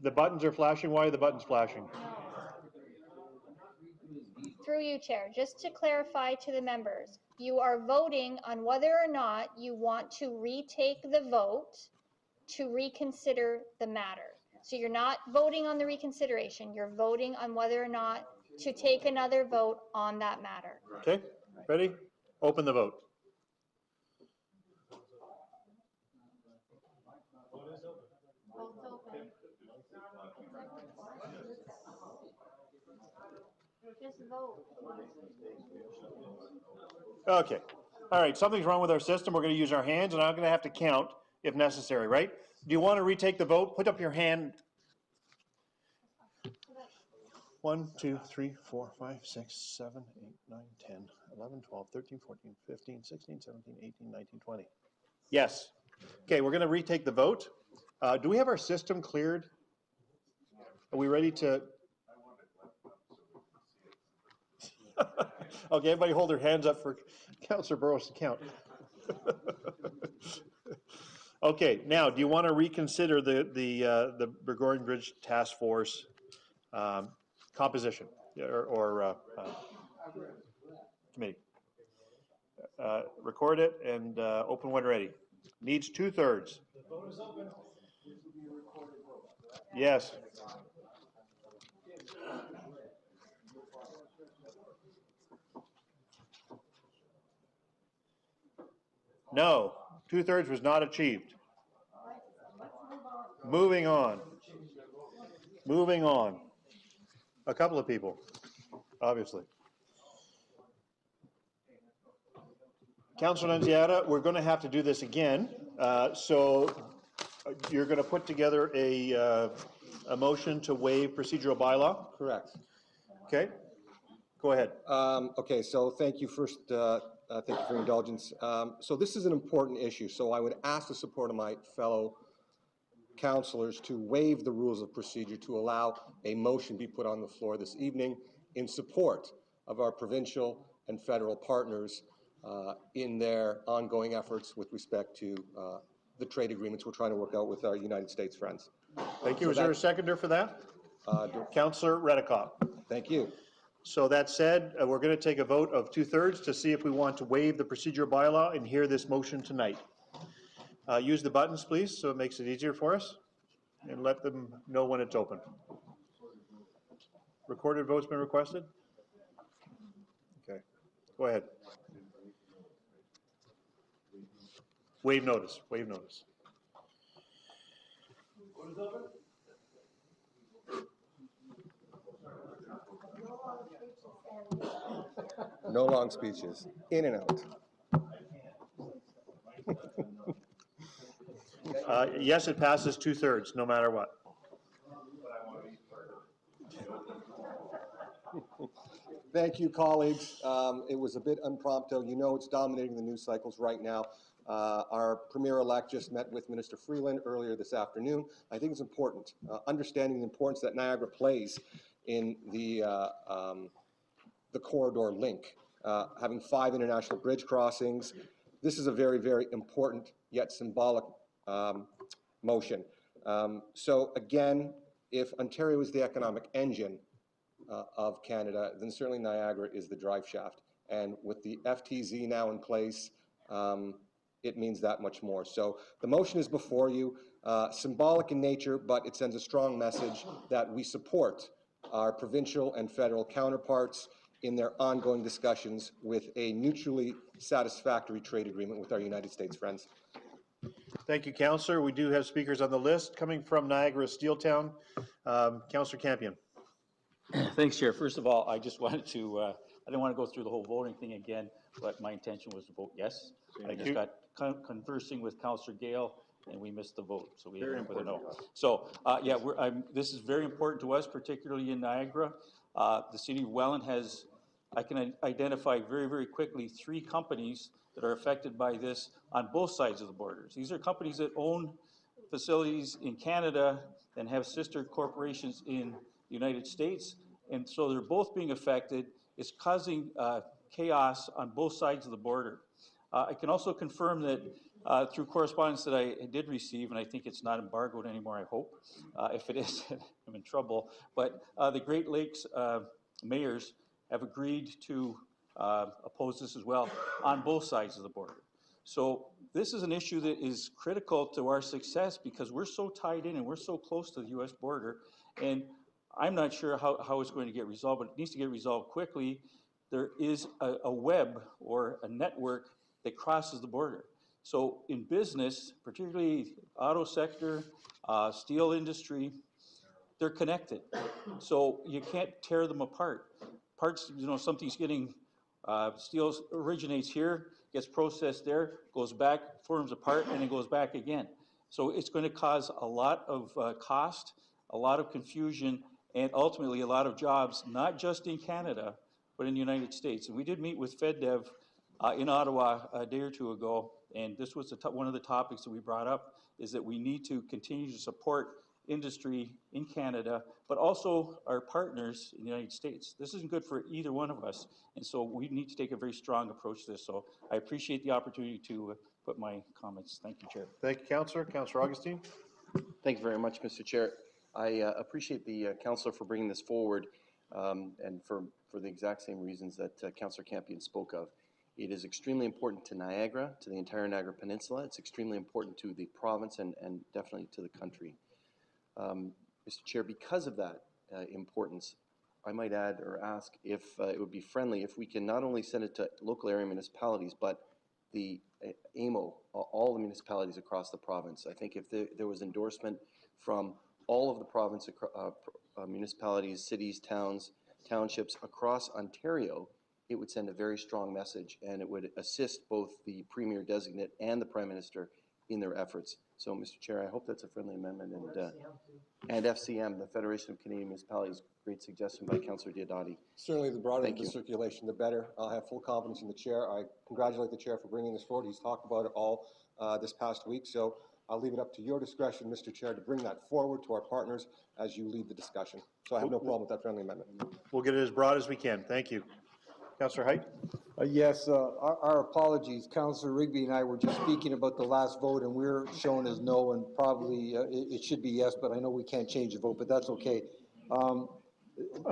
The buttons are flashing. Why are the buttons flashing? Through you, Chair, just to clarify to the members, you are voting on whether or not you want to retake the vote to reconsider the matter. So you're not voting on the reconsideration, you're voting on whether or not to take another vote on that matter. Okay, ready? Open the vote. Just vote. Okay. All right, something's wrong with our system. We're going to use our hands, and I'm going to have to count if necessary, right? Do you want to retake the vote? Put up your hand. 1, 2, 3, 4, 5, 6, 7, 8, 9, 10, 11, 12, 13, 14, 15, 16, 17, 18, 19, 20. Yes. Okay, we're going to retake the vote. Do we have our system cleared? Are we ready to? Okay, everybody hold their hands up for Councillor Burrows to count. Okay, now, do you want to reconsider the Burgoyne Bridge Task Force composition or committee? Record it and open when ready. Needs 2/3. The vote is open. Yes. No, 2/3 was not achieved. Moving on. Moving on. A couple of people, obviously. Councillor Nunziata, we're going to have to do this again. So you're going to put together a a motion to waive procedural bylaw? Correct. Okay, go ahead. Okay, so thank you first, thank you for your indulgence. So this is an important issue, so I would ask the support of my fellow councilors to waive the rules of procedure to allow a motion be put on the floor this evening in support of our provincial and federal partners in their ongoing efforts with respect to the trade agreements we're trying to work out with our United States friends. Thank you. So Is there a seconder for that? Councillor Redekop. Thank you. So that said, we're going to take a vote of 2/3 to see if we want to waive the procedural bylaw and hear this motion tonight. Use the buttons, please, so it makes it easier for us, and let them know when it's open. Recorded vote's been requested? Okay, go ahead. Waive notice, waive notice. No long speeches, in and out. Yes, it passes 2/3, no matter what. Thank you, colleagues. It was a bit impromptu. You know it's dominating the news cycles right now. Our Premier-elect just met with Minister Freeland earlier this afternoon. I think it's important, understanding the importance that Niagara plays in the corridor link. Having 5 international bridge crossings, this is a very, very important yet symbolic motion. So again, if Ontario is the economic engine of Canada, then certainly Niagara is the drive shaft. And with the FTZ now in place, it means that much more. So the motion is before you, symbolic in nature, but it sends a strong message that we support our provincial and federal counterparts in their ongoing discussions with a mutually satisfactory trade agreement with our United States friends. Thank you, Councillor. We do have speakers on the list. Coming from Niagara Steeltown, Councillor Campion. Thanks, Chair. First of all, I just wanted to, I didn't want to go through the whole voting thing again, but my intention was to vote yes. I just got conversing with Councillor Gale, and we missed the vote, so we ended up with a no. So, yeah, this is very important to us, particularly in Niagara. The City of Welland has, I can identify very, very quickly 3 companies that are affected by this on both sides of the borders. These are companies that own facilities in Canada and have sister corporations in the United States, and so they're both being affected. It's causing chaos on both sides of the border. I can also confirm that through correspondence that I did receive, and I think it's not embargoed anymore, I hope. If it is, I'm in trouble. But the Great Lakes mayors have agreed to oppose this as well on both sides of the border. So this is an issue that is critical to our success because we're so tied in and we're so close to the U.S. border, and I'm not sure how it's going to get resolved, but it needs to get resolved quickly. There is a web or a network that crosses the border. So in business, particularly auto sector, steel industry, they're connected. So you can't tear them apart. Parts, you know, something's getting, steel originates here, gets processed there, goes back, forms a part, and then goes back again. So it's going to cause a lot of cost, a lot of confusion, and ultimately a lot of jobs, not just in Canada, but in the United States. And we did meet with FedDev in Ottawa a day or 2 ago, and this was one of the topics that we brought up, is that we need to continue to support industry in Canada, but also our partners in the United States. This isn't good for either one of us, and so we need to take a very strong approach to this. So I appreciate the opportunity to put my comments. Thank you, Chair. Thank you, Councillor. Councillor Augustine. Thank you very much, Mr. Chair. I appreciate the councillor for bringing this forward and for the exact same reasons that Councillor Campion spoke of. It is extremely important to Niagara, to the entire Niagara Peninsula. It's extremely important to the province and definitely to the country. Mr. Chair, because of that importance, I might add or ask if it would be friendly if we can not only send it to local area municipalities, but the AMO, all the municipalities across the province. I think if there was endorsement from all of the province municipalities, cities, towns, townships across Ontario, it would send a very strong message, and it would assist both the Premier designate and the Prime Minister in their efforts. So, Mr. Chair, I hope that's a friendly amendment, and FCM, the Federation of Canadian Municipalities, great suggestion by Councillor Diodati. Certainly, the broader Thank the you. circulation, the better. I'll have full confidence in the chair. I congratulate the chair for bringing this forward. He's talked about it all this past week, so I'll leave it up to your discretion, Mr. Chair, to bring that forward to our partners as you lead the discussion. So I have no problem with that friendly amendment. We'll get it as broad as we can. Thank you. Councillor Height? Yes, our apologies. Councillor Rigby and I were just speaking about the last vote, and we're shown as no, and probably it should be yes, but I know we can't change the vote, but that's okay.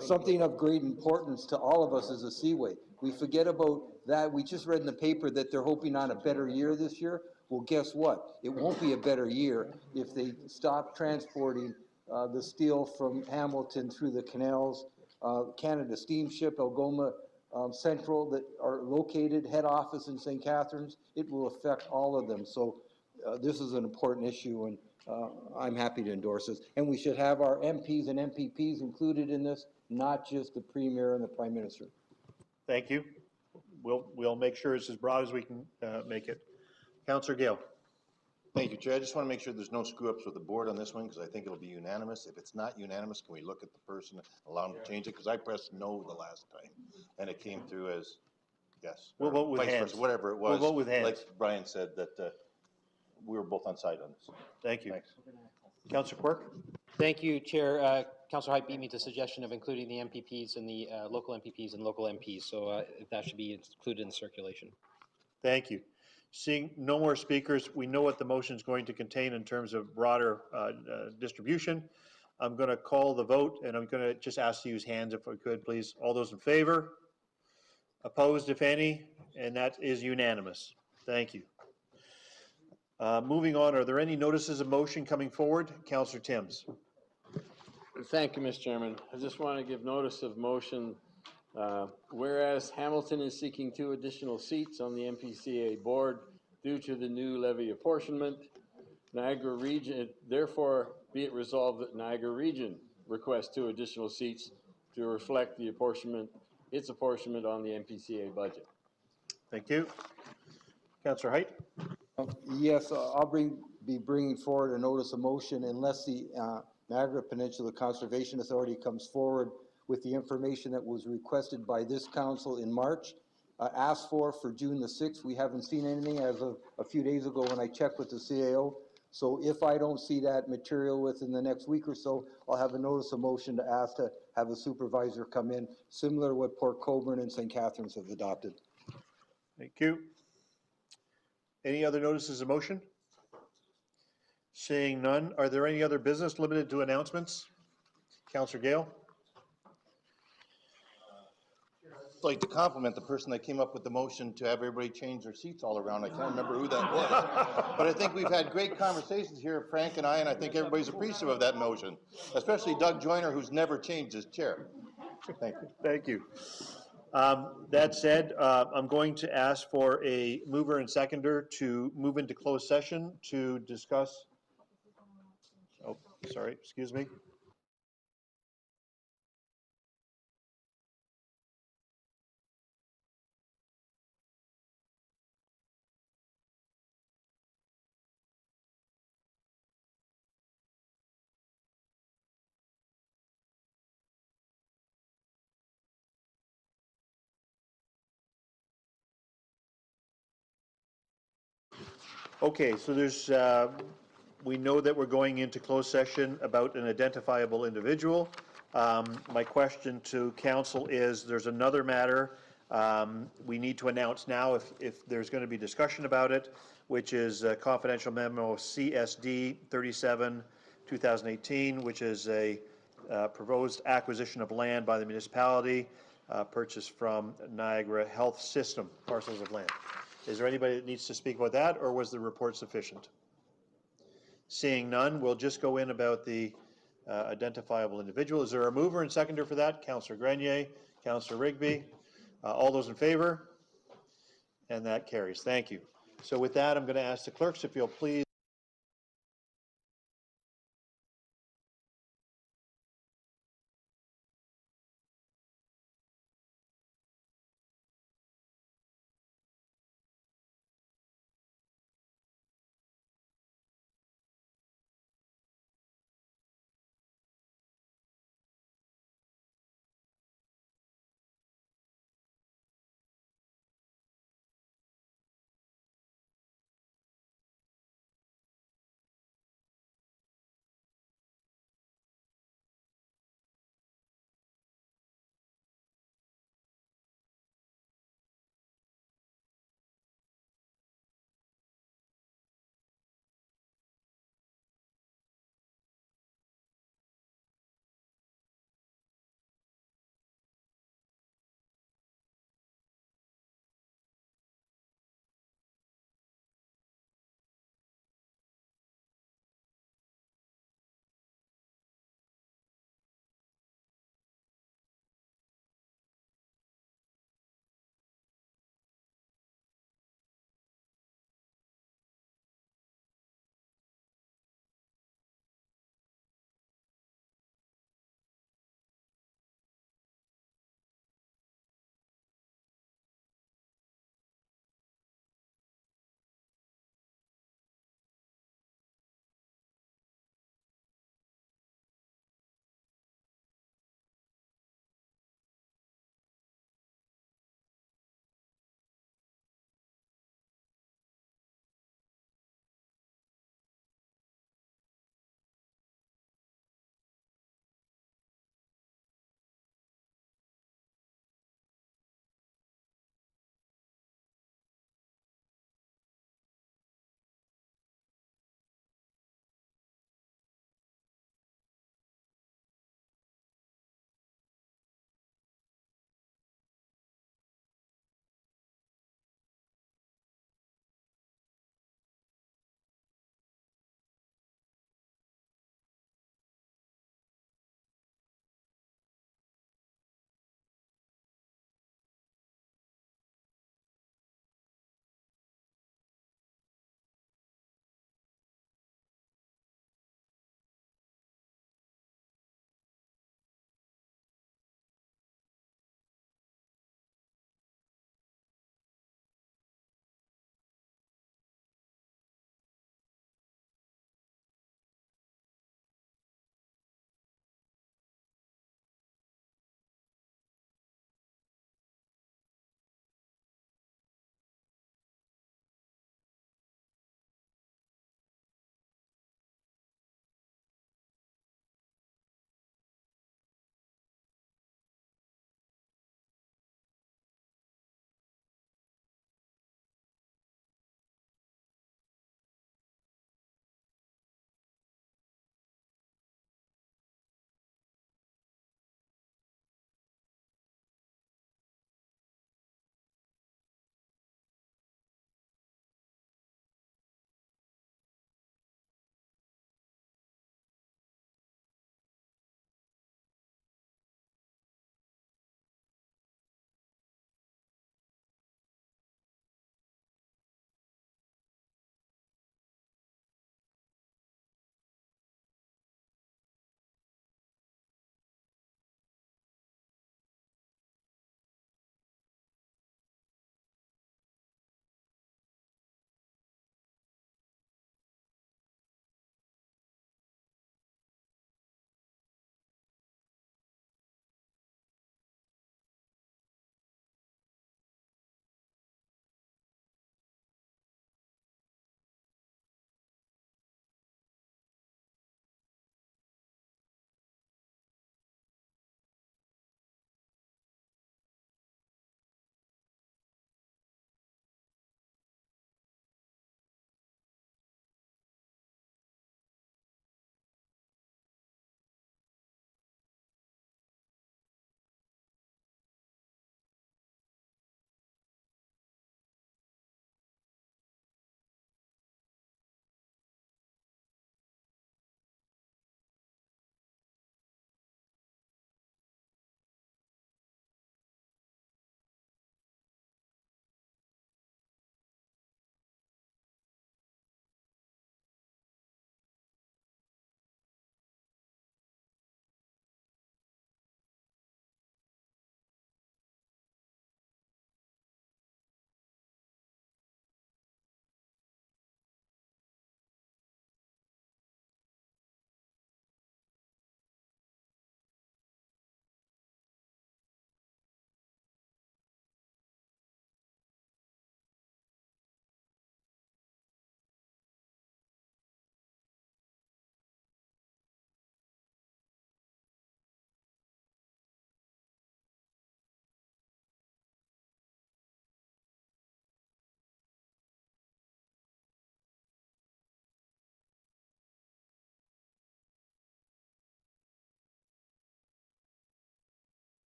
Something of great importance to all of us is a seaway. We forget about that. We just read in the paper that they're hoping on a better year this year. Well, guess what? It won't be a better year if they stop transporting the steel from Hamilton through the canals. Canada Steamship, Algoma Central, that are located, head office in St. Catharines, it will affect all of them. So this is an important issue, and I'm happy to endorse this. And we should have our MPs and MPPs included in this, not just the Premier and the Prime Minister. Thank you. We'll make sure it's as broad as we can make it. Councillor Gale. Thank you, Chair. I just want to make sure there's no screw-ups with the board on this one, because I think it'll be unanimous. If it's not unanimous, can we look at the person, allow them to change it? Because I pressed no the last time, and it came through as yes. We'll vote with vice hands. versa, whatever it was. We'll vote with hands. Like Brian said, that we were both on side on this. Thank you. Thanks. Councillor Quirk? Thank you, Chair. Councillor Height beat me to suggestion of including the MPPs and the local MPPs and local MPs, so that should be included in the circulation. Thank you. Seeing no more speakers, we know what the motion is going to contain in terms of broader distribution. I'm going to call the vote, and I'm going to just ask to use hands if we could, please. All those in favor? Opposed, if any? And that is unanimous. Thank you. Moving on, are there any notices of motion coming forward? Councillor Timms. Thank you, Mr. Chairman. I just want to give notice of motion. Whereas Hamilton is seeking 2 additional seats on the MPCA board due to the new levy apportionment, Niagara Region, therefore be it resolved that Niagara Region requests 2 additional seats to reflect the apportionment, its apportionment on the MPCA budget. Thank you. Councillor Height? Yes, I'll be bringing forward a notice of motion unless the Niagara Peninsula Conservation Authority comes forward with the information that was requested by this council in March, asked for June the 6th. We haven't seen anything as of a few days ago when I checked with the CAO. So if I don't see that material within the next week or so, I'll have a notice of motion to ask to have a supervisor come in, similar to what Port Colborne and St. Catharines have adopted. Thank you. Any other notices of motion? Seeing none, are there any other business limited to announcements? Councillor Gale? I'd like to compliment the person that came up with the motion to have everybody change their seats all around. I can't remember who that was. But I think we've had great conversations here, Frank and I think everybody's appreciative of that motion, especially Doug Joyner, who's never changed his chair. Thank you. Thank you. That said, I'm going to ask for a mover and seconder to move into closed session to discuss. Oh, sorry, excuse me. Okay, so there's, we know that we're going into closed session about an identifiable individual. My question to council is, there's another matter we need to announce now if there's going to be discussion about it, which is confidential memo CSD 37/2018, which is a proposed acquisition of land by the municipality, purchased from Niagara Health System, parcels of land. Is there anybody that needs to speak about that, or was the report sufficient? Seeing none, we'll just go in about the identifiable individual. Is there a mover and seconder for that? Councillor Grenier, Councillor Rigby. All those in favor? And that carries. Thank you. So with that, I'm going to ask the clerks if you'll please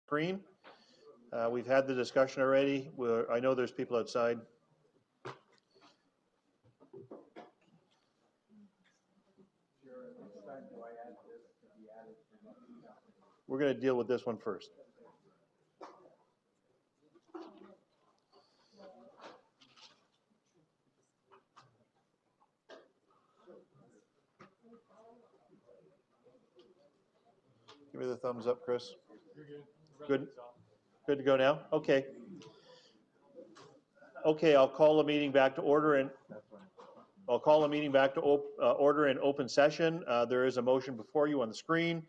screen. We've had the discussion already. I know there's people outside. We're going to deal with this one first. Give me the thumbs up, Chris. Good. Good to go now? Okay. Okay, I'll call the meeting back to order and order in open session. There is a motion before you on the screen.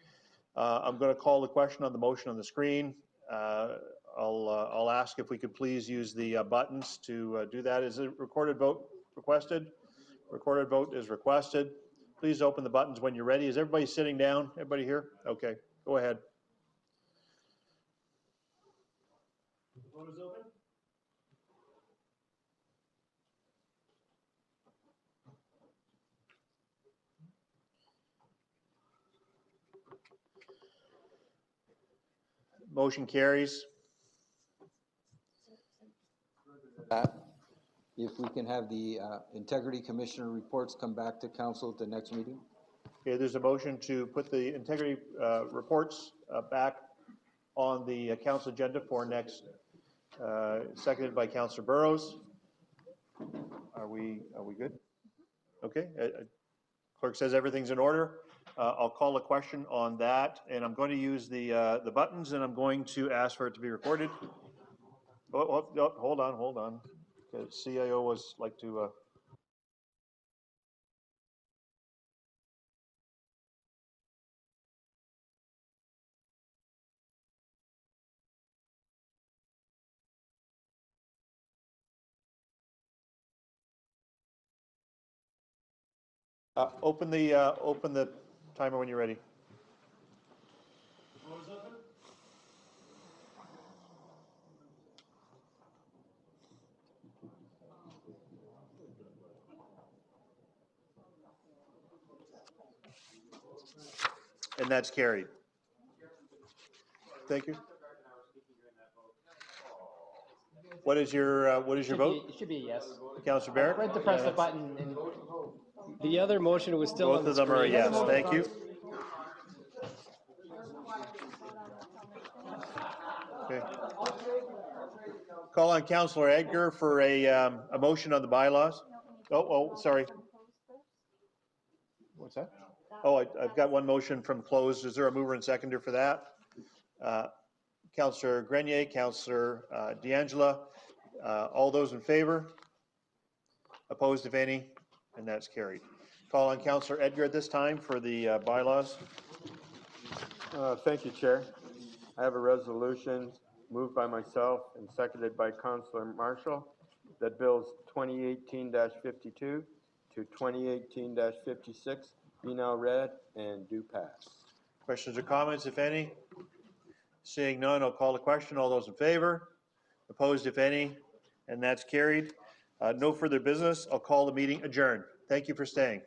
I'm going to call the question on the motion on the screen. I'll ask if we could please use the buttons to do that. Is a recorded vote requested? Recorded vote is requested. Please open the buttons when you're ready. Is everybody sitting down? Everybody here? Okay, go ahead. Vote is open. Motion carries. If we can have the Integrity Commissioner reports come back to council at the next meeting? Okay, there's a motion to put the integrity reports back on the council agenda for next, seconded by Councillor Burrows. Are we good? Okay, clerk says everything's in order. I'll call a question on that, and I'm going to use the buttons, and I'm going to ask for it to be recorded. Oh, hold on. The CIO was like to. Open the timer when you're ready. And that's carried. Thank you. What is your vote? It should be a yes. Councillor Barrett? I went to press the button and the other motion was still on the screen. Both of them are a yes. Thank you. Okay. Call on Councillor Edgar for a motion on the bylaws. Oh, sorry. What's that? Oh, I've got one motion from closed. Is there a mover and seconder for that? Councillor Grenier, Councillor D'Angela, all those in favor? Opposed, if any? And that's carried. Call on Councillor Edgar at this time for the bylaws. Thank you, Chair. I have a resolution moved by myself and seconded by Councillor Marshall that bills 2018-52 to 2018-56 be now read and do pass. Questions or comments, if any? Seeing none, I'll call the question. All those in favor? Opposed, if any? And that's carried. No further business. I'll call the meeting adjourned. Thank you for staying.